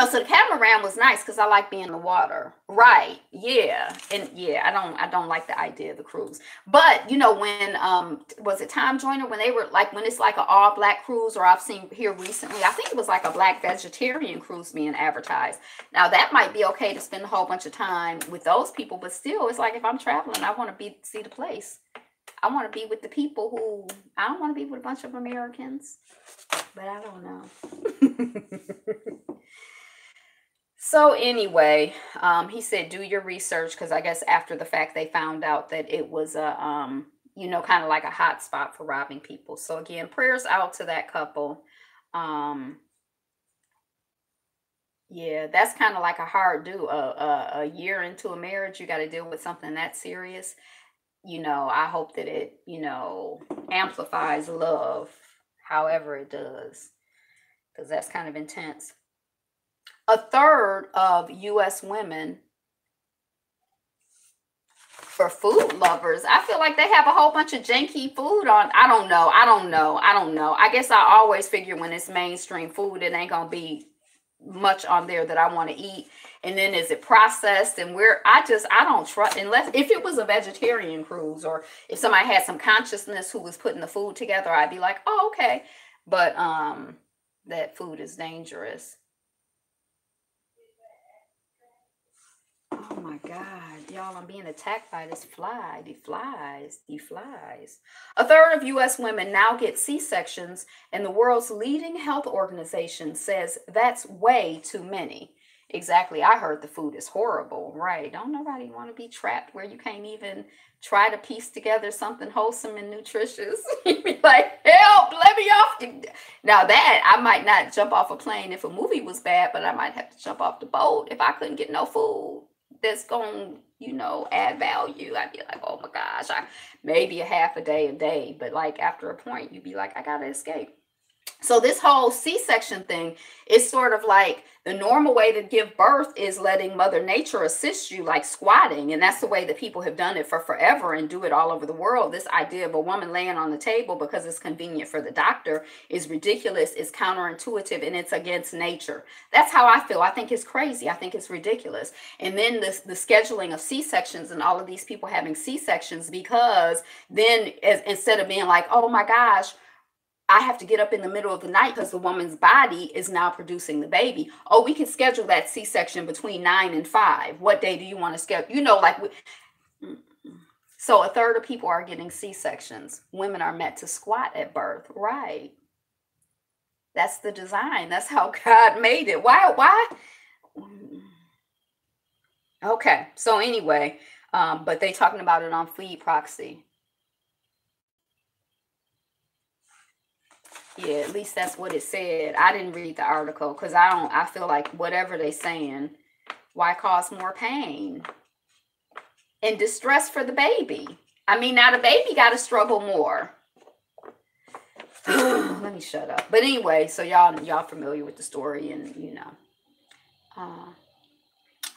Speaker 1: so the catamaran was nice because I like being in the water. Right. Yeah. And yeah, I don't like the idea of the cruise. But when was it Time Joiner, when they were like, when it's like an all black cruise, or I've seen here recently, I think it was like a black vegetarian cruise being advertised. Now that might be okay to spend a whole bunch of time with those people, but still, it's like, if I'm traveling, I want to see the place. I want to be with the people who, I don't want to be with a bunch of Americans, but I don't know. So anyway, he said, do your research, because I guess after the fact they found out that it was a, kind of like a hot spot for robbing people. So again, prayers out to that couple. Yeah, that's kind of like a hard do. A year into a marriage, you got to deal with something that serious. I hope that it, amplifies love, however it does, because that's kind of intense. A third of U.S. women, for food lovers, I feel like they have a whole bunch of janky food on. I don't know. I guess I always figure when it's mainstream food, it ain't gonna be much on there that I want to eat. And then is it processed? And I don't trust, unless if it was a vegetarian cruise, or if somebody had some consciousness who was putting the food together, I'd be like, oh, okay. But that food is dangerous. Oh my God, y'all, I'm being attacked by this fly. The flies. A third of U.S. women now get C-sections, and the world's leading health organization says that's way too many. Exactly. I heard the food is horrible. Right. Don't nobody want to be trapped where you can't even try to piece together something wholesome and nutritious. You'd be like, help, let me off. Now that I might not jump off a plane if a movie was bad, but I might have to jump off the boat if I couldn't get no food that's going to, add value. I'd be like, oh my gosh, maybe a half a day, but like after a point, you'd be like, I gotta escape. So this whole C-section thing is sort of like the normal way to give birth is letting Mother Nature assist you, like squatting. And that's the way that people have done it for forever and do it all over the world. This idea of a woman laying on the table because it's convenient for the doctor is ridiculous, it's counterintuitive, and it's against nature. That's how I feel. I think it's crazy. I think it's ridiculous. And then the scheduling of C-sections and all of these people having C-sections, because then instead of being like, oh my gosh, I have to get up in the middle of the night because the woman's body is now producing the baby. Oh, we can schedule that C-section between 9 and 5. What day do you want to schedule? So a third of people are getting C-sections. Women are meant to squat at birth. Right. That's the design. That's how God made it. Why? Okay. So anyway, but they talking about it on Feed Proxy. Yeah, at least that's what it said. I didn't read the article because I feel like whatever they're saying, why cause more pain and distress for the baby? I mean, now the baby got to struggle more. Let me shut up. But anyway, so y'all familiar with the story, and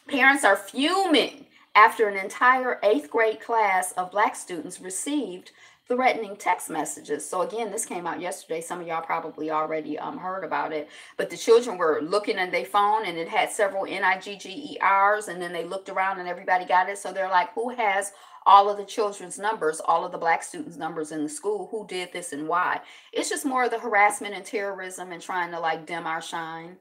Speaker 1: parents are fuming after an entire 8th grade class of Black students received threatening text messages. So again, this came out yesterday. Some of y'all probably already heard about it, but the children were looking at their phone and it had several NIGGERs, and then they looked around and everybody got it. So they're like, who has all of the children's numbers, all of the Black students' numbers in the school? Who did this and why? It's just more of the harassment and terrorism and trying to like dim our shine.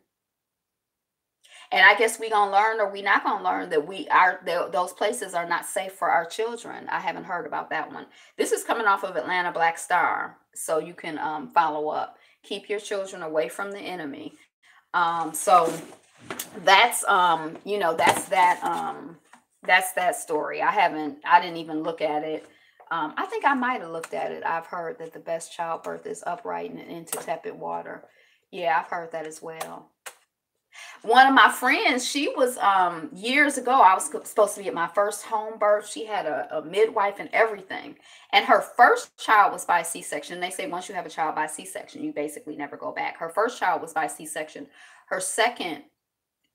Speaker 1: And I guess we gonna learn, or we not gonna learn, that those places are not safe for our children. I haven't heard about that one. This is coming off of Atlanta Black Star, so you can follow up. Keep your children away from the enemy. So that's that's that story. I didn't even look at it. I think I might have looked at it. I've heard that the best childbirth is upright and into tepid water. Yeah, I've heard that as well. One of my friends, she was years ago, I was supposed to be at my first home birth. She had a midwife and everything. And her first child was by C-section. They say once you have a child by C-section, you basically never go back. Her first child was by C-section. Her second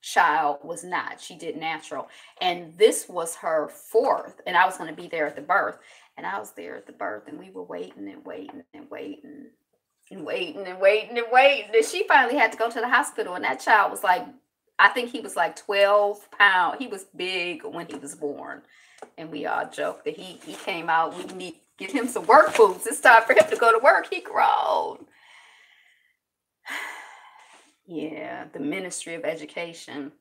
Speaker 1: child was not. She did natural. And this was her fourth. And I was going to be there at the birth. And I was there at the birth, and we were waiting and waiting and waiting. And waiting and waiting and waiting. Then she finally had to go to the hospital, and that child was like, I think he was like 12 pounds. He was big when he was born. And we all joked that he came out. We need to get him some work boots. It's time for him to go to work. He grown. Yeah, the Ministry of Education.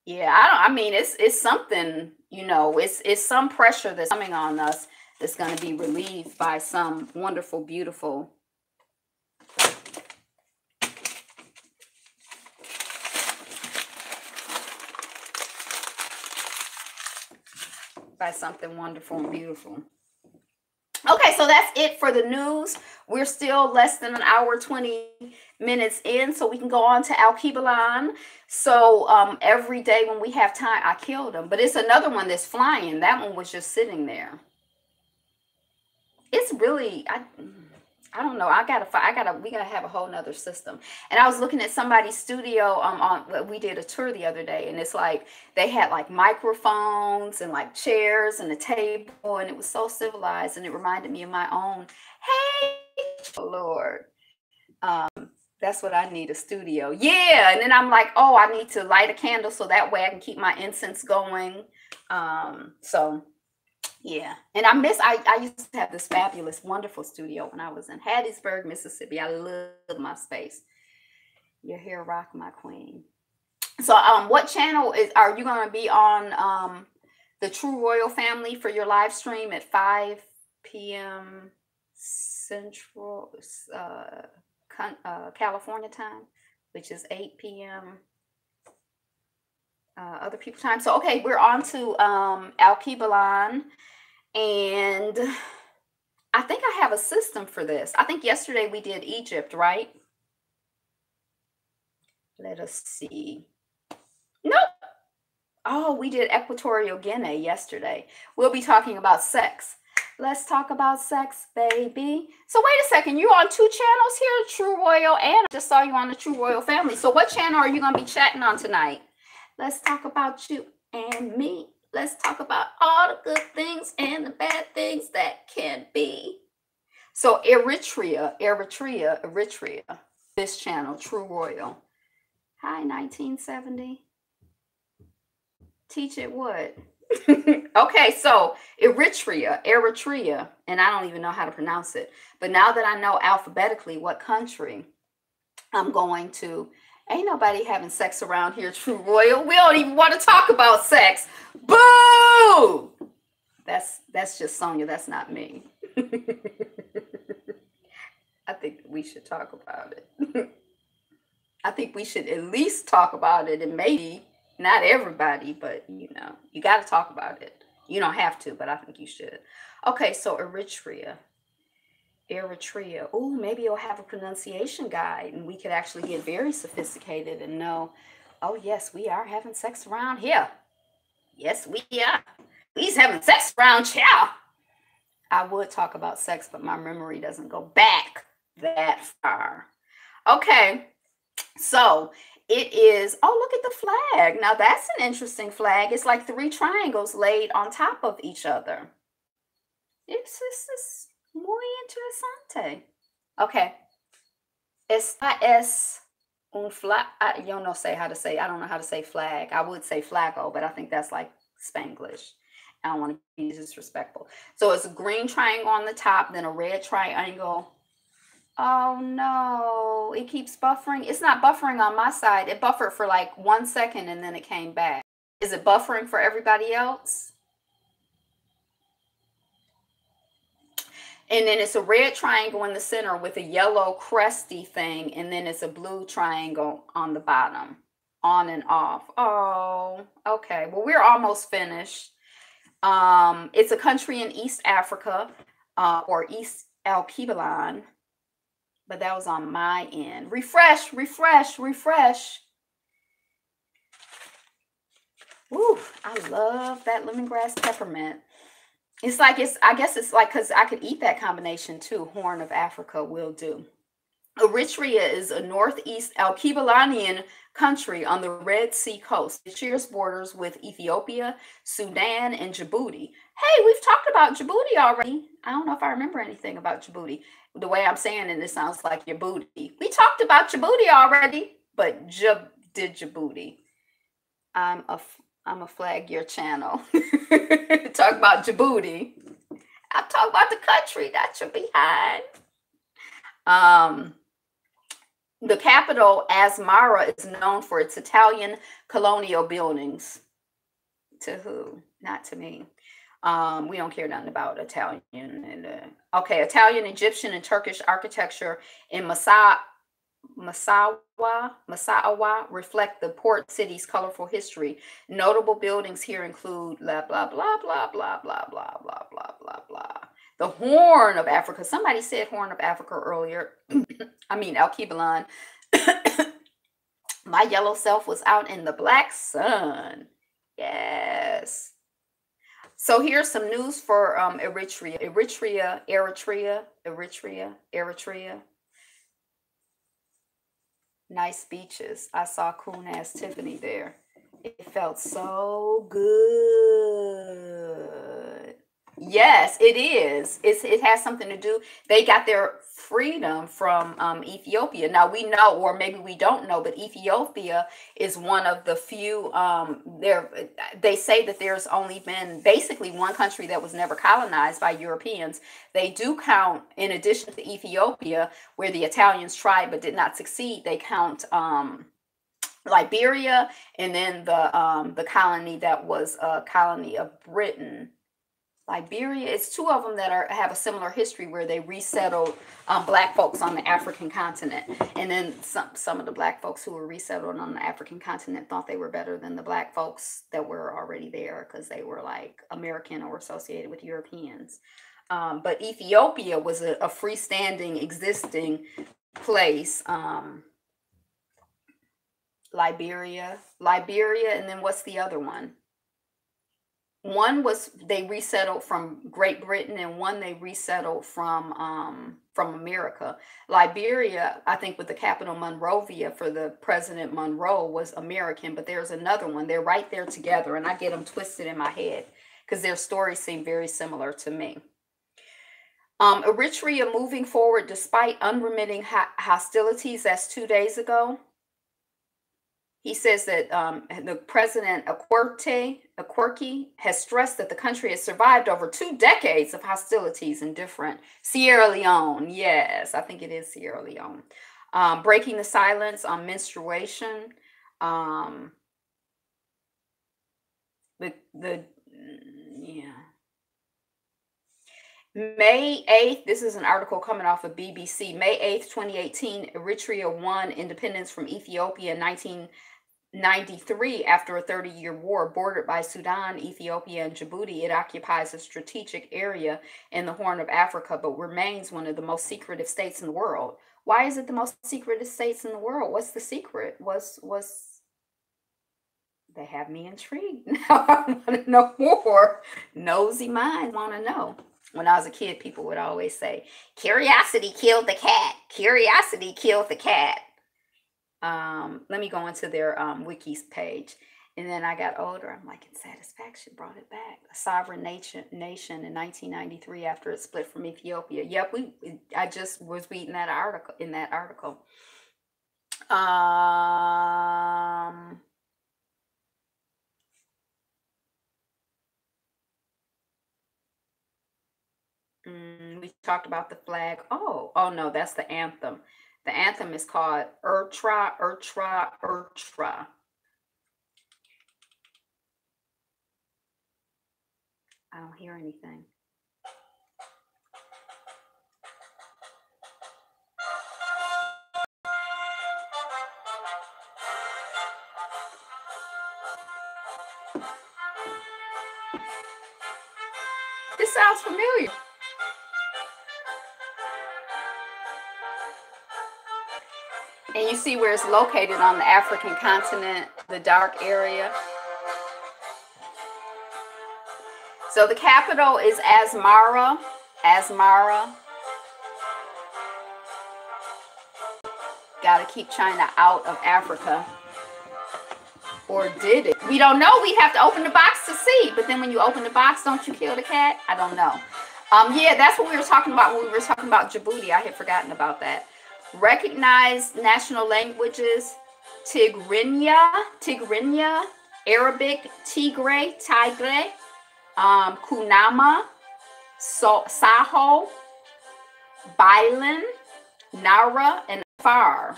Speaker 1: Yeah, I mean, it's something, it's some pressure that's coming on us that's going to be relieved by some wonderful, beautiful by something wonderful and beautiful. Okay, so that's it for the news. We're still less than an hour, 20 minutes in, so we can go on to Al-Kebalan. So every day when we have time, I kill them. But it's another one that's flying. That one was just sitting there. It's really, I don't know. We gotta have a whole nother system. And I was looking at somebody's studio. We did a tour the other day, and it's like they had like microphones and like chairs and a table, and it was so civilized, and it reminded me of my own. Hey, oh Lord, that's what I need, a studio. Yeah, and then I'm like, oh, I need to light a candle so that way I can keep my incense going. So. Yeah, and I used to have this fabulous, wonderful studio when I was in Hattiesburg, Mississippi. I love my space. Your hair rock, my queen. So, what channel are you going to be on? The True Royal Family for your live stream at 5 p.m. Central California time, which is 8 p.m. Other people time. So, okay, we're on to Al-Kebalan. And I think I have a system for this. I think yesterday we did Egypt, right? Let us see. Nope. Oh, we did Equatorial Guinea yesterday. We'll be talking about sex. Let's talk about sex, baby. So wait a second. You're on 2 channels here, True Royal, and I just saw you on the True Royal Family. So what channel are you going to be chatting on tonight? Let's talk about you and me. Let's talk about all the good things and the bad things that can be. So Eritrea. This channel, True Royal. Hi, 1970. Teach it what? Okay, so Eritrea, and I don't even know how to pronounce it. But now that I know alphabetically what country, I'm going to. Ain't nobody having sex around here, True Royal. We don't even want to talk about sex. Boo! That's just Sonia. That's not me. I think we should talk about it. I think we should at least talk about it, and maybe not everybody, but you got to talk about it. You don't have to, but I think you should. Okay, so Eritrea. Oh, maybe you'll have a pronunciation guide, and we could actually get very sophisticated and know, oh yes, we are having sex around here. Yes, we are. We's having sex around here. I would talk about sex, but my memory doesn't go back that far. Okay, so it is, oh, look at the flag. Now that's an interesting flag. It's like 3 triangles laid on top of each other. It's muy interesante. Okay. Esta es un flag. You don't know say how to say. I don't know how to say flag. I would say flago, but I think that's like Spanglish. I don't want to be disrespectful. So it's a green triangle on the top, then a red triangle. Oh no, it keeps buffering. It's not buffering on my side. It buffered for like 1 second and then it came back. Is it buffering for everybody else? And then it's a red triangle in the center with a yellow cresty thing, and then it's a blue triangle on the bottom, on and off. Oh, okay. Well, we're almost finished. It's a country in East Africa, or East Alkebulan, but that was on my end. Refresh, refresh, refresh. Woo, I love that lemongrass peppermint. It's like, I guess it's like, because I could eat that combination too. Horn of Africa will do. Eritrea is a northeast Alkebulan country on the Red Sea coast. It shares borders with Ethiopia, Sudan, and Djibouti. Hey, we've talked about Djibouti already. I don't know if I remember anything about Djibouti. The way I'm saying it, it sounds like your booty. We talked about Djibouti already, but did Djibouti. I'm a flag your channel. Talk about Djibouti. I'll talk about the country that you're behind. The capital, Asmara, is known for its Italian colonial buildings. To who? Not to me. We don't care nothing about Italian. And okay, Italian, Egyptian, and Turkish architecture in Massawa reflect the port city's colorful history. Notable buildings here include blah, blah, blah, blah, blah, blah, blah, blah, blah, blah, blah. The Horn of Africa. Somebody said Horn of Africa earlier. I mean, Alkebulan. My yellow self was out in the black sun. Yes. So here's some news for Eritrea. Nice beaches. I saw cool ass Tiffany there. It felt so good. Yes, it is. It has something to do. They got their freedom from Ethiopia. Now we know, or maybe we don't know, but Ethiopia is one of the few. They say that there's only been basically one country that was never colonized by Europeans. They do count, in addition to Ethiopia, where the Italians tried but did not succeed. They count Liberia, and then the colony that was a colony of Britain. Liberia, it's two of them that have a similar history where they resettled black folks on the African continent. And then some of the black folks who were resettled on the African continent thought they were better than the black folks that were already there because they were like American or associated with Europeans. But Ethiopia was a freestanding, existing place. Liberia, and then what's the other one? One was they resettled from Great Britain, and one they resettled from America. Liberia, I think, with the capital Monrovia for the President Monroe, was American, but there's another one. They're right there together, and I get them twisted in my head because their stories seem very similar to me. Eritrea moving forward despite unremitting hostilities. That's 2 days ago. He says that the President Akwerki has stressed that the country has survived over 2 decades of hostilities in different Sierra Leone. Yes, I think it is Sierra Leone. Breaking the silence on menstruation. May 8th, this is an article coming off of BBC. May 8th, 2018, Eritrea won independence from Ethiopia in 1993 after a 30-year war. Bordered by Sudan, Ethiopia, and Djibouti, it occupies a strategic area in the Horn of Africa, but remains one of the most secretive states in the world. Why is it the most secretive states in the world? What's the secret? They have me intrigued. Now I want to know more. Nosy minds want to know. When I was a kid, people would always say, curiosity killed the cat. Curiosity killed the cat. Let me go into their wikis page. And then I got older. I'm like, and Satisfaction brought it back. A sovereign nation in 1993 after it split from Ethiopia. Yep, I just was reading that article in that article. We talked about the flag. Oh no, that's the anthem. The anthem is called Ertra, Ertra, Ertra. I don't hear anything. This sounds familiar. And you see where it's located on the African continent, the dark area. So the capital is Asmara. Asmara. Got to keep China out of Africa. Or did it? We don't know. We have to open the box to see. But then when you open the box, don't you kill the cat? I don't know. Yeah, that's what we were talking about when we were talking about Djibouti. I had forgotten about that. Recognized national languages: Tigrinya, Arabic, Tigray, Kunama, Saho, Bailan, Nara, and Afar.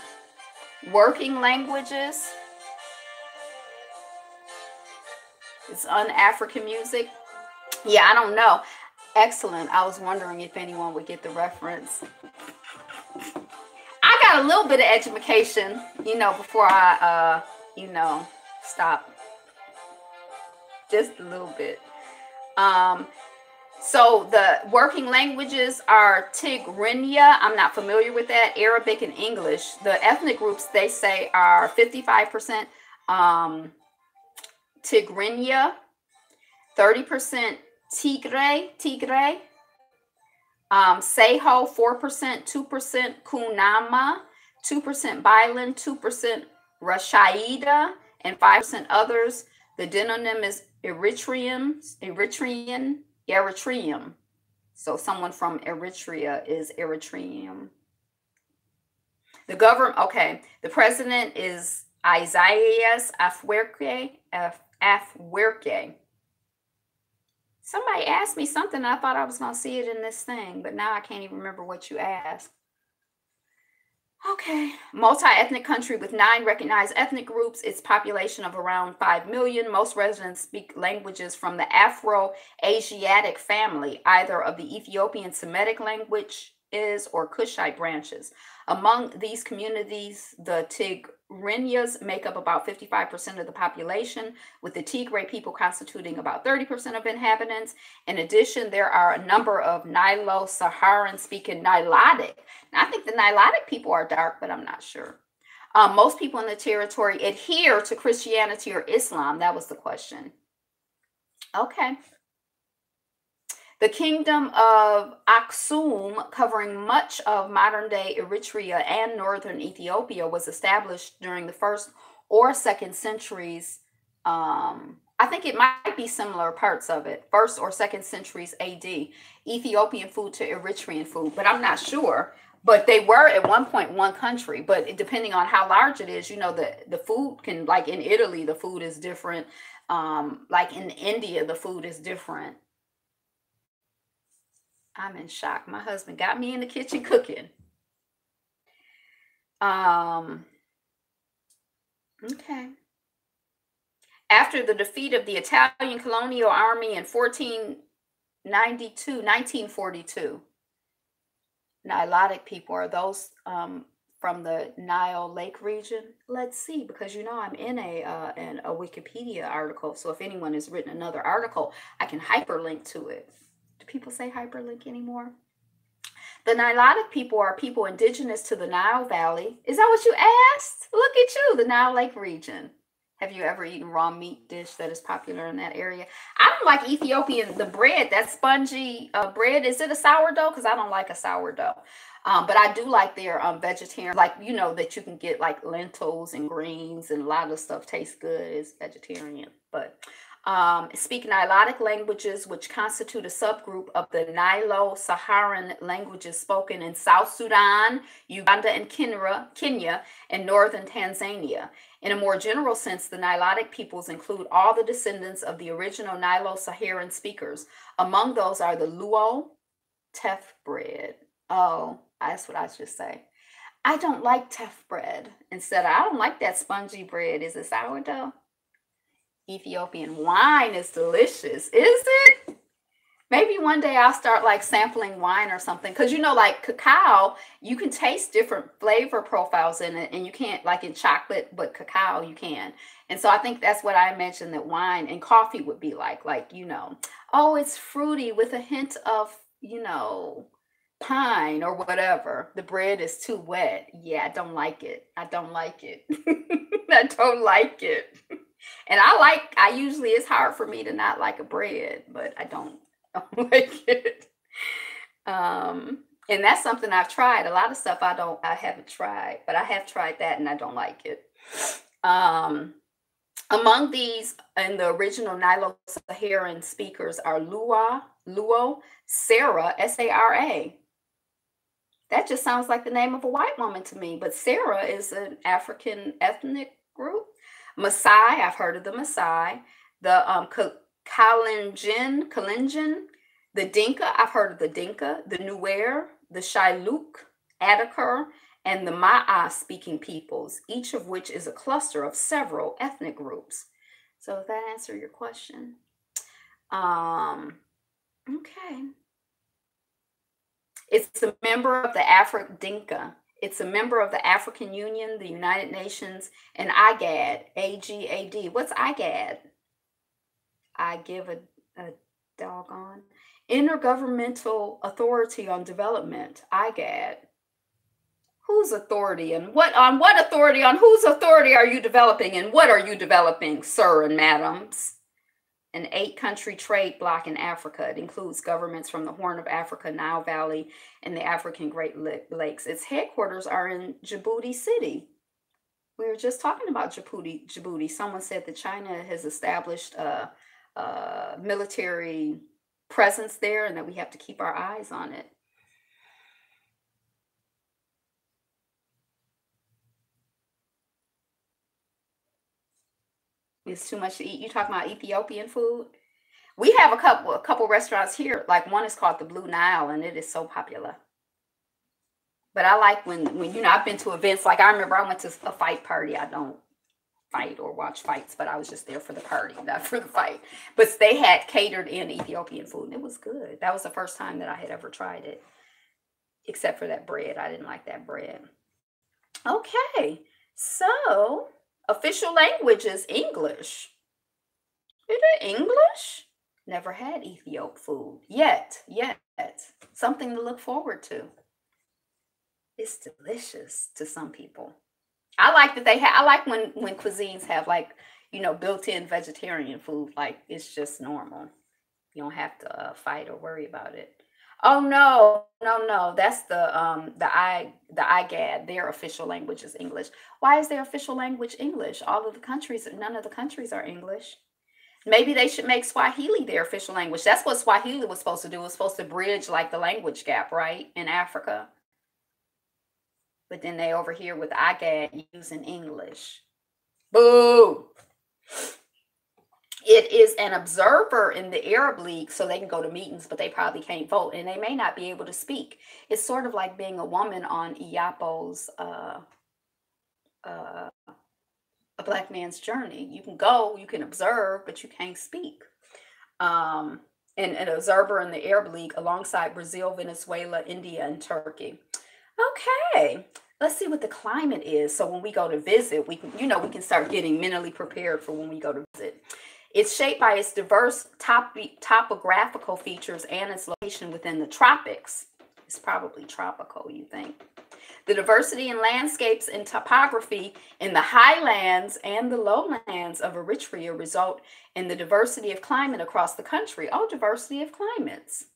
Speaker 1: Working languages: it's un-African music. Yeah, I don't know. Excellent. I was wondering if anyone would get the reference. I got a little bit of education, before I, stop. Just a little bit. So the working languages are Tigrinya. I'm not familiar with that. Arabic and English. The ethnic groups, they say, are 55% Tigrinya, 30% Tigray, Seho, 4%, 2% Kunama, 2% Bailan, 2% Rashaida, and 5% others. The demonym is Eritrean. So someone from Eritrea is Eritrean. The government, okay. The president is Isaias Afwerki. Somebody asked me something. I thought I was going to see it in this thing, but now I can't even remember what you asked. Okay. Multi-ethnic country with 9 recognized ethnic groups. Its population of around 5 million. Most residents speak languages from the Afro-Asiatic family, either of the Ethiopian Semitic languages or Kushite branches. Among these communities, the Tigrinyas make up about 55% of the population, with the Tigray people constituting about 30% of inhabitants. In addition, there are a number of Nilo-Saharan speaking Nilotic. Now, I think the Nilotic people are dark, but I'm not sure. Most people in the territory adhere to Christianity or Islam. That was the question. Okay. The kingdom of Aksum, covering much of modern-day Eritrea and northern Ethiopia, was established during the 1st or 2nd centuries. I think it might be similar parts of it. 1st or 2nd centuries AD. Ethiopian food to Eritrean food, but I'm not sure. But they were at one point one country. But depending on how large it is, the food can, like in Italy, the food is different. Like in India, the food is different. I'm in shock. My husband got me in the kitchen cooking. Okay. After the defeat of the Italian colonial army in 1942, Nilotic people are those from the Nile Lake region. Let's see, because I'm in a Wikipedia article. So if anyone has written another article, I can hyperlink to it. People say hyperlink anymore? The Nilotic people are people indigenous to the Nile Valley. Is that what you asked? Look at you, the Nile Lake region. Have you ever eaten raw meat dish that is popular in that area? I don't like Ethiopian, the bread, that spongy bread. Is it a sourdough? Because I don't like a sourdough. But I do like their vegetarian, like, you know, that you can get like lentils and greens, and a lot of stuff tastes good. It's vegetarian. But speak Nilotic languages, which constitute a subgroup of the Nilo-Saharan languages spoken in South Sudan, Uganda, and Kenya, and northern Tanzania. In a more general sense, the Nilotic peoples include all the descendants of the original Nilo-Saharan speakers. Among those are the Luo, teff bread. Oh, that's what I should say. I don't like teff bread. Instead, I don't like that spongy bread. Is it sourdough? Ethiopian wine is delicious. Is it? Maybe one day I'll start like sampling wine or something. Because, you know, like cacao, you can taste different flavor profiles in it. And you can't, like in chocolate, but cacao you can. And so I think that's what I mentioned, that wine and coffee would be like, you know, oh, it's fruity with a hint of, you know, pine or whatever. The bread is too wet. Yeah, I don't like it. I don't like it. I don't like it. And I usually, it's hard for me to not like a bread, but I don't like it. And that's something I've tried. A lot of stuff I haven't tried, but I have tried that and I don't like it. Among these and the original Nilo-Saharan speakers are Luo, Sarah, Sara. That just sounds like the name of a white woman to me, but Sarah is an African ethnic group. Maasai, I've heard of the Maasai. The Kalenjin, the Dinka, I've heard of the Dinka, the Nuer, the Shilluk, Adakar, and the Maa speaking peoples, each of which is a cluster of several ethnic groups. So does that answer your question? Okay. It's a member of the Dinka. It's a member of the African Union, the United Nations, and IGAD, AGAD. What's IGAD? I give a doggone. Intergovernmental Authority on Development, IGAD. Whose authority and what authority, on whose authority are you developing, and what are you developing, sir and madams? An 8-country trade bloc in Africa. It includes governments from the Horn of Africa, Nile Valley, and the African Great Lakes. Its headquarters are in Djibouti City. We were just talking about Djibouti. Someone said that China has established a military presence there and that we have to keep our eyes on it. It's too much to eat. You talking about Ethiopian food? We have a couple restaurants here. Like one is called the Blue Nile, and it is so popular. But I like when you know, I've been to events. Like I remember I went to a fight party. I don't fight or watch fights, but I was just there for the party, not for the fight. But they had catered in Ethiopian food, and it was good. That was the first time that I had ever tried it, except for that bread. I didn't like that bread. Okay, so official language is English. Is it English? Never had Ethiop food yet. Something to look forward to. It's delicious to some people. I like that they have. I like when cuisines have, like, you know, built-in vegetarian food. Like it's just normal. You don't have to fight or worry about it. Oh no. That's the IGAD. Their official language is English. Why is their official language English? None of the countries are English. Maybe they should make Swahili their official language. That's what Swahili was supposed to do. It was supposed to bridge like the language gap, right, in Africa. But then they over here with IGAD using English. Boo! It is an observer in the Arab League, so they can go to meetings, but they probably can't vote, and they may not be able to speak. It's sort of like being a woman on Iyapo's A Black Man's Journey. You can go, you can observe, but you can't speak. And an observer in the Arab League alongside Brazil, Venezuela, India, and Turkey. Okay, let's see what the climate is. So when we go to visit, we can start getting mentally prepared for when we go to visit. It's shaped by its diverse topographical features and its location within the tropics. It's probably tropical, you think. The diversity in landscapes and topography in the highlands and the lowlands of Eritrea result in the diversity of climate across the country. Oh, diversity of climates.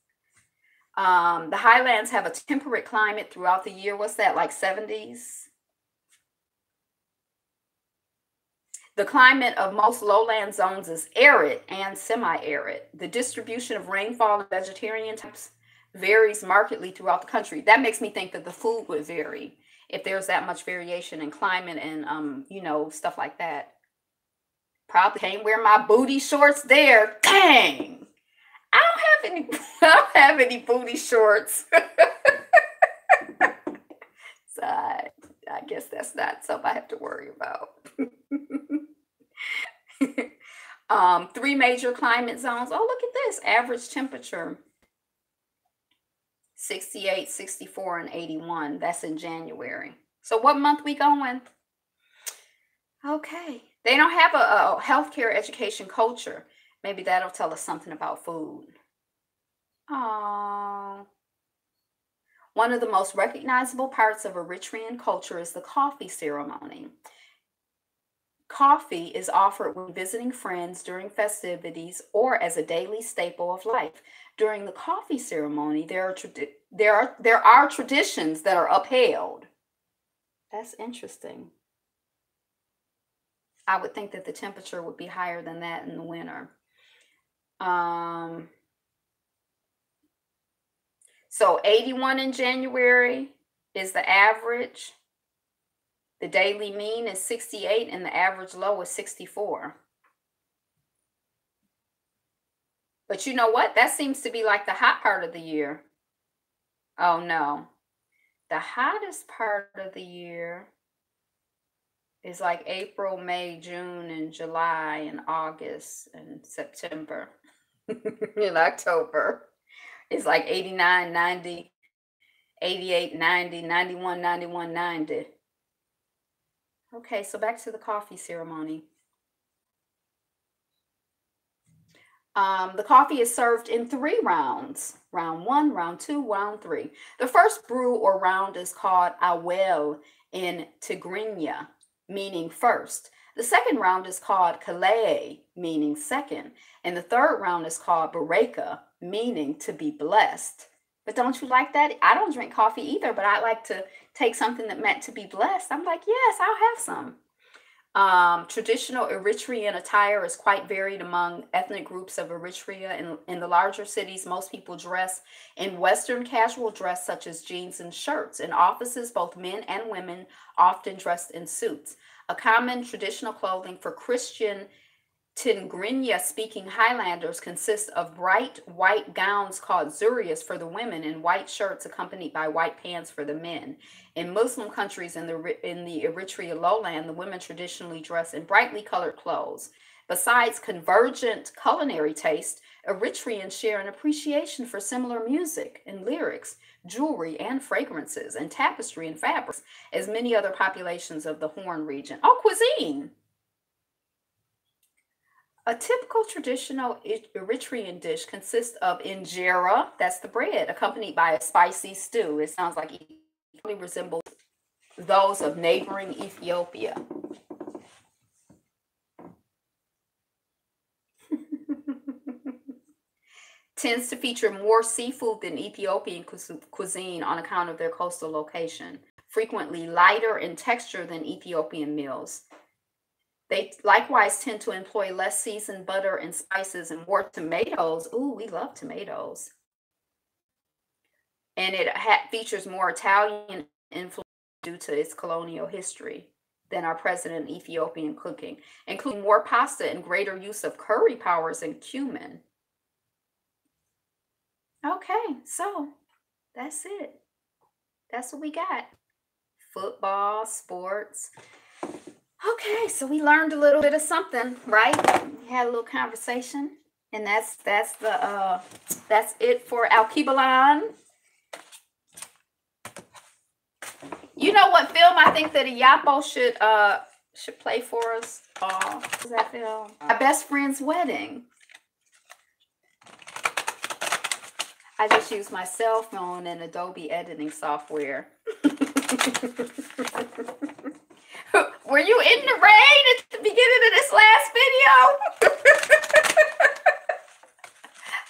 Speaker 1: The highlands have a temperate climate throughout the year. What's that, like 70s? The climate of most lowland zones is arid and semi-arid. The distribution of rainfall and vegetarian types varies markedly throughout the country. That makes me think that the food would vary if there's that much variation in climate and you know, stuff like that. Probably can't wear my booty shorts there. Dang. I don't have any booty shorts. So I guess that's not something I have to worry about. 3 major climate zones. Oh, look at this. Average temperature 68, 64, and 81. That's in January. So what month we going? Okay. They don't have a healthcare education culture. Maybe that'll tell us something about food. Oh. One of the most recognizable parts of Eritrean culture is the coffee ceremony. Coffee is offered when visiting friends during festivities or as a daily staple of life. During the coffee ceremony, there are traditions that are upheld. That's interesting. I would think that the temperature would be higher than that in the winter. So 81 in January is the average. The daily mean is 68 and the average low is 64. But you know what? That seems to be like the hot part of the year. Oh no. The hottest part of the year is like April, May, June, and July, and August, and September, and October. It's like 89, 90, 88, 90, 91, 91, 90. Okay, so back to the coffee ceremony. The coffee is served in 3 rounds. Round 1, round 2, round 3. The first brew or round is called awel in Tigrinya, meaning first. The second round is called kalei, meaning second. And the third round is called bareka, meaning to be blessed. But don't you like that? I don't drink coffee either, but I like to take something that meant to be blessed. I'm like, yes, I'll have some. Traditional Eritrean attire is quite varied among ethnic groups of Eritrea. In the larger cities, most people dress in Western casual dress such as jeans and shirts. In offices, both men and women often dressed in suits. A common traditional clothing for Christian Tigrinya-speaking Highlanders consists of bright white gowns called zurias for the women and white shirts accompanied by white pants for the men. In Muslim countries in the Eritrea lowland, the women traditionally dress in brightly colored clothes. Besides convergent culinary taste, Eritreans share an appreciation for similar music and lyrics, jewelry and fragrances, and tapestry and fabrics as many other populations of the Horn region. Oh, cuisine! A typical traditional Eritrean dish consists of injera, that's the bread, accompanied by a spicy stew. It sounds like it really resembles those of neighboring Ethiopia. Tends to feature more seafood than Ethiopian cuisine on account of their coastal location, frequently lighter in texture than Ethiopian meals. They likewise tend to employ less seasoned butter and spices and more tomatoes. Ooh, we love tomatoes. And it features more Italian influence due to its colonial history than our present Ethiopian cooking, including more pasta and greater use of curry powders and cumin. Okay, so that's it. That's what we got. Football, sports. Okay, so we learned a little bit of something, right? We had a little conversation, and that's it for Alkebulan. You know what film I think that Iyapo should play for us? What was that film? My Best Friend's Wedding. I just use my cell phone and Adobe editing software. Were you in the rain at the beginning of this last video?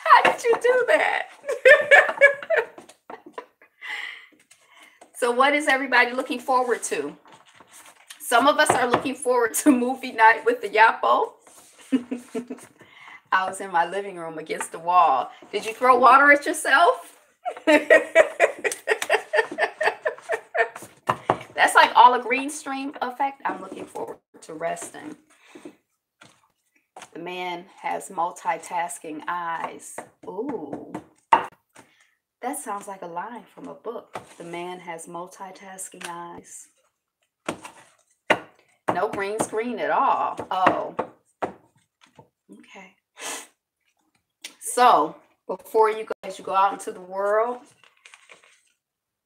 Speaker 1: How did you do that? So what is everybody looking forward to? Some of us are looking forward to movie night with the Yapo. I was in my living room against the wall. Did you throw water at yourself? That's like all a green stream effect. I'm looking forward to resting. The man has multitasking eyes. Ooh. That sounds like a line from a book. The man has multitasking eyes. No green screen at all. Oh. Okay. So, before you guys go out into the world,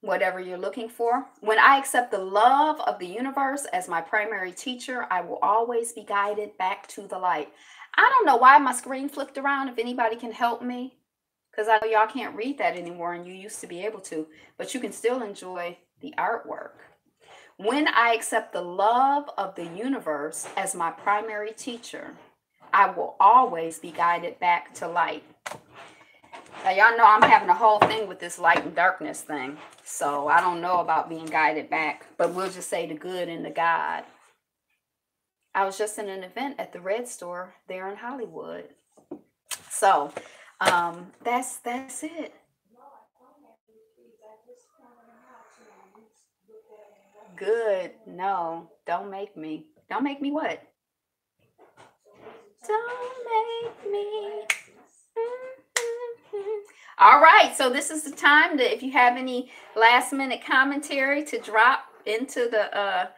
Speaker 1: whatever you're looking for, when I accept the love of the universe as my primary teacher, I will always be guided back to the light. I don't know why my screen flipped around. If anybody can help me, because I know y'all can't read that anymore and you used to be able to, but you can still enjoy the artwork. When I accept the love of the universe as my primary teacher, I will always be guided back to light. Now, y'all know I'm having a whole thing with this light and darkness thing. So I don't know about being guided back, but we'll just say the good and the God. I was just in an event at the Red Store there in Hollywood. So that's it. Good. No, don't make me. Don't make me what? Don't make me. All right, so this is the time that if you have any last minute commentary to drop into the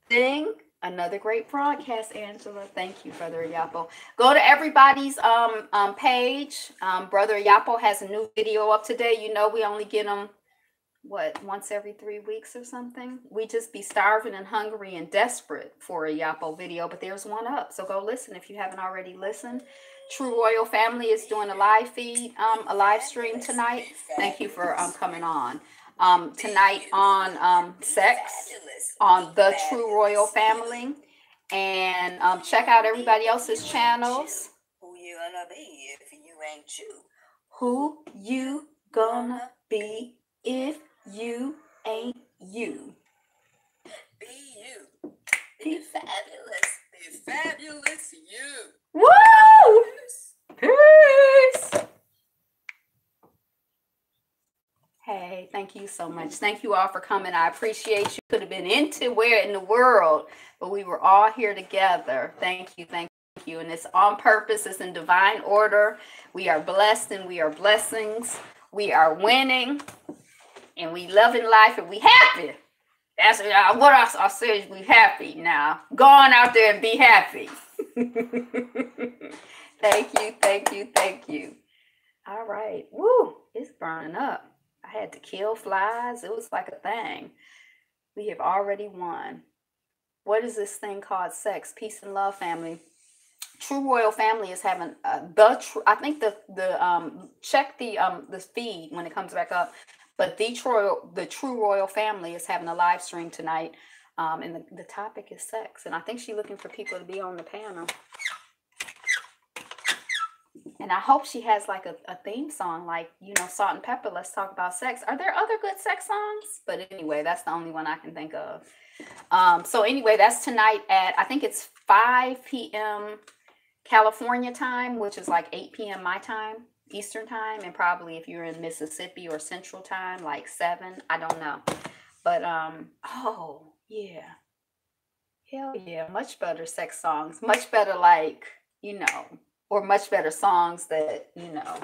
Speaker 1: thing. Another great broadcast, Angela. Thank you, Brother Yapo. Go to everybody's page. Brother Yapo has a new video up today. You know we only get them, what, once every 3 weeks or something? We just be starving and hungry and desperate for a Yapo video, but there's one up. So go listen if you haven't already listened. True Royal Family is doing a live feed, a live stream tonight. Thank you for coming on. Tonight on sex, on the True Royal Family. And check out everybody else's channels. Who you gonna be if you ain't you? Who you gonna be if you ain't you? Be you. Be fabulous. Be fabulous you. Woo! Peace. Hey, thank you so much. Thank you all for coming. I appreciate you. Could have been anywhere in the world, but we were all here together. Thank you. Thank you. And it's on purpose. It's in divine order. We are blessed and we are blessings. We are winning and we loving life and we happy. That's what I say is we happy now. Go on out there and be happy. Thank you. Thank you. Thank you. All right. Woo, it's burning up. I had to kill flies. It was like a thing. We have already won. What is this thing called sex? Peace and love, family. True Royal Family is having I think check the feed when it comes back up. But the True Royal Family is having a live stream tonight. And the topic is sex. And I think she's looking for people to be on the panel. And I hope she has like a theme song, like, you know, Salt and Pepper, Let's Talk About Sex. Are there other good sex songs? But anyway, that's the only one I can think of. So anyway, that's tonight at, I think it's 5 p.m. California time, which is like 8 p.m. my time, Eastern time. And probably if you're in Mississippi or Central time, like 7, I don't know. But, oh, yeah. Hell yeah, much better sex songs. Much better, like, you know, or much better songs that, you know.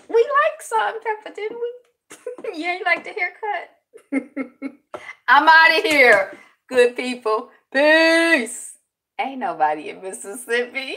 Speaker 1: We like Salt and Pepper, didn't we? Yeah, you like the haircut? I'm out of here, good people. Peace. Ain't nobody in Mississippi.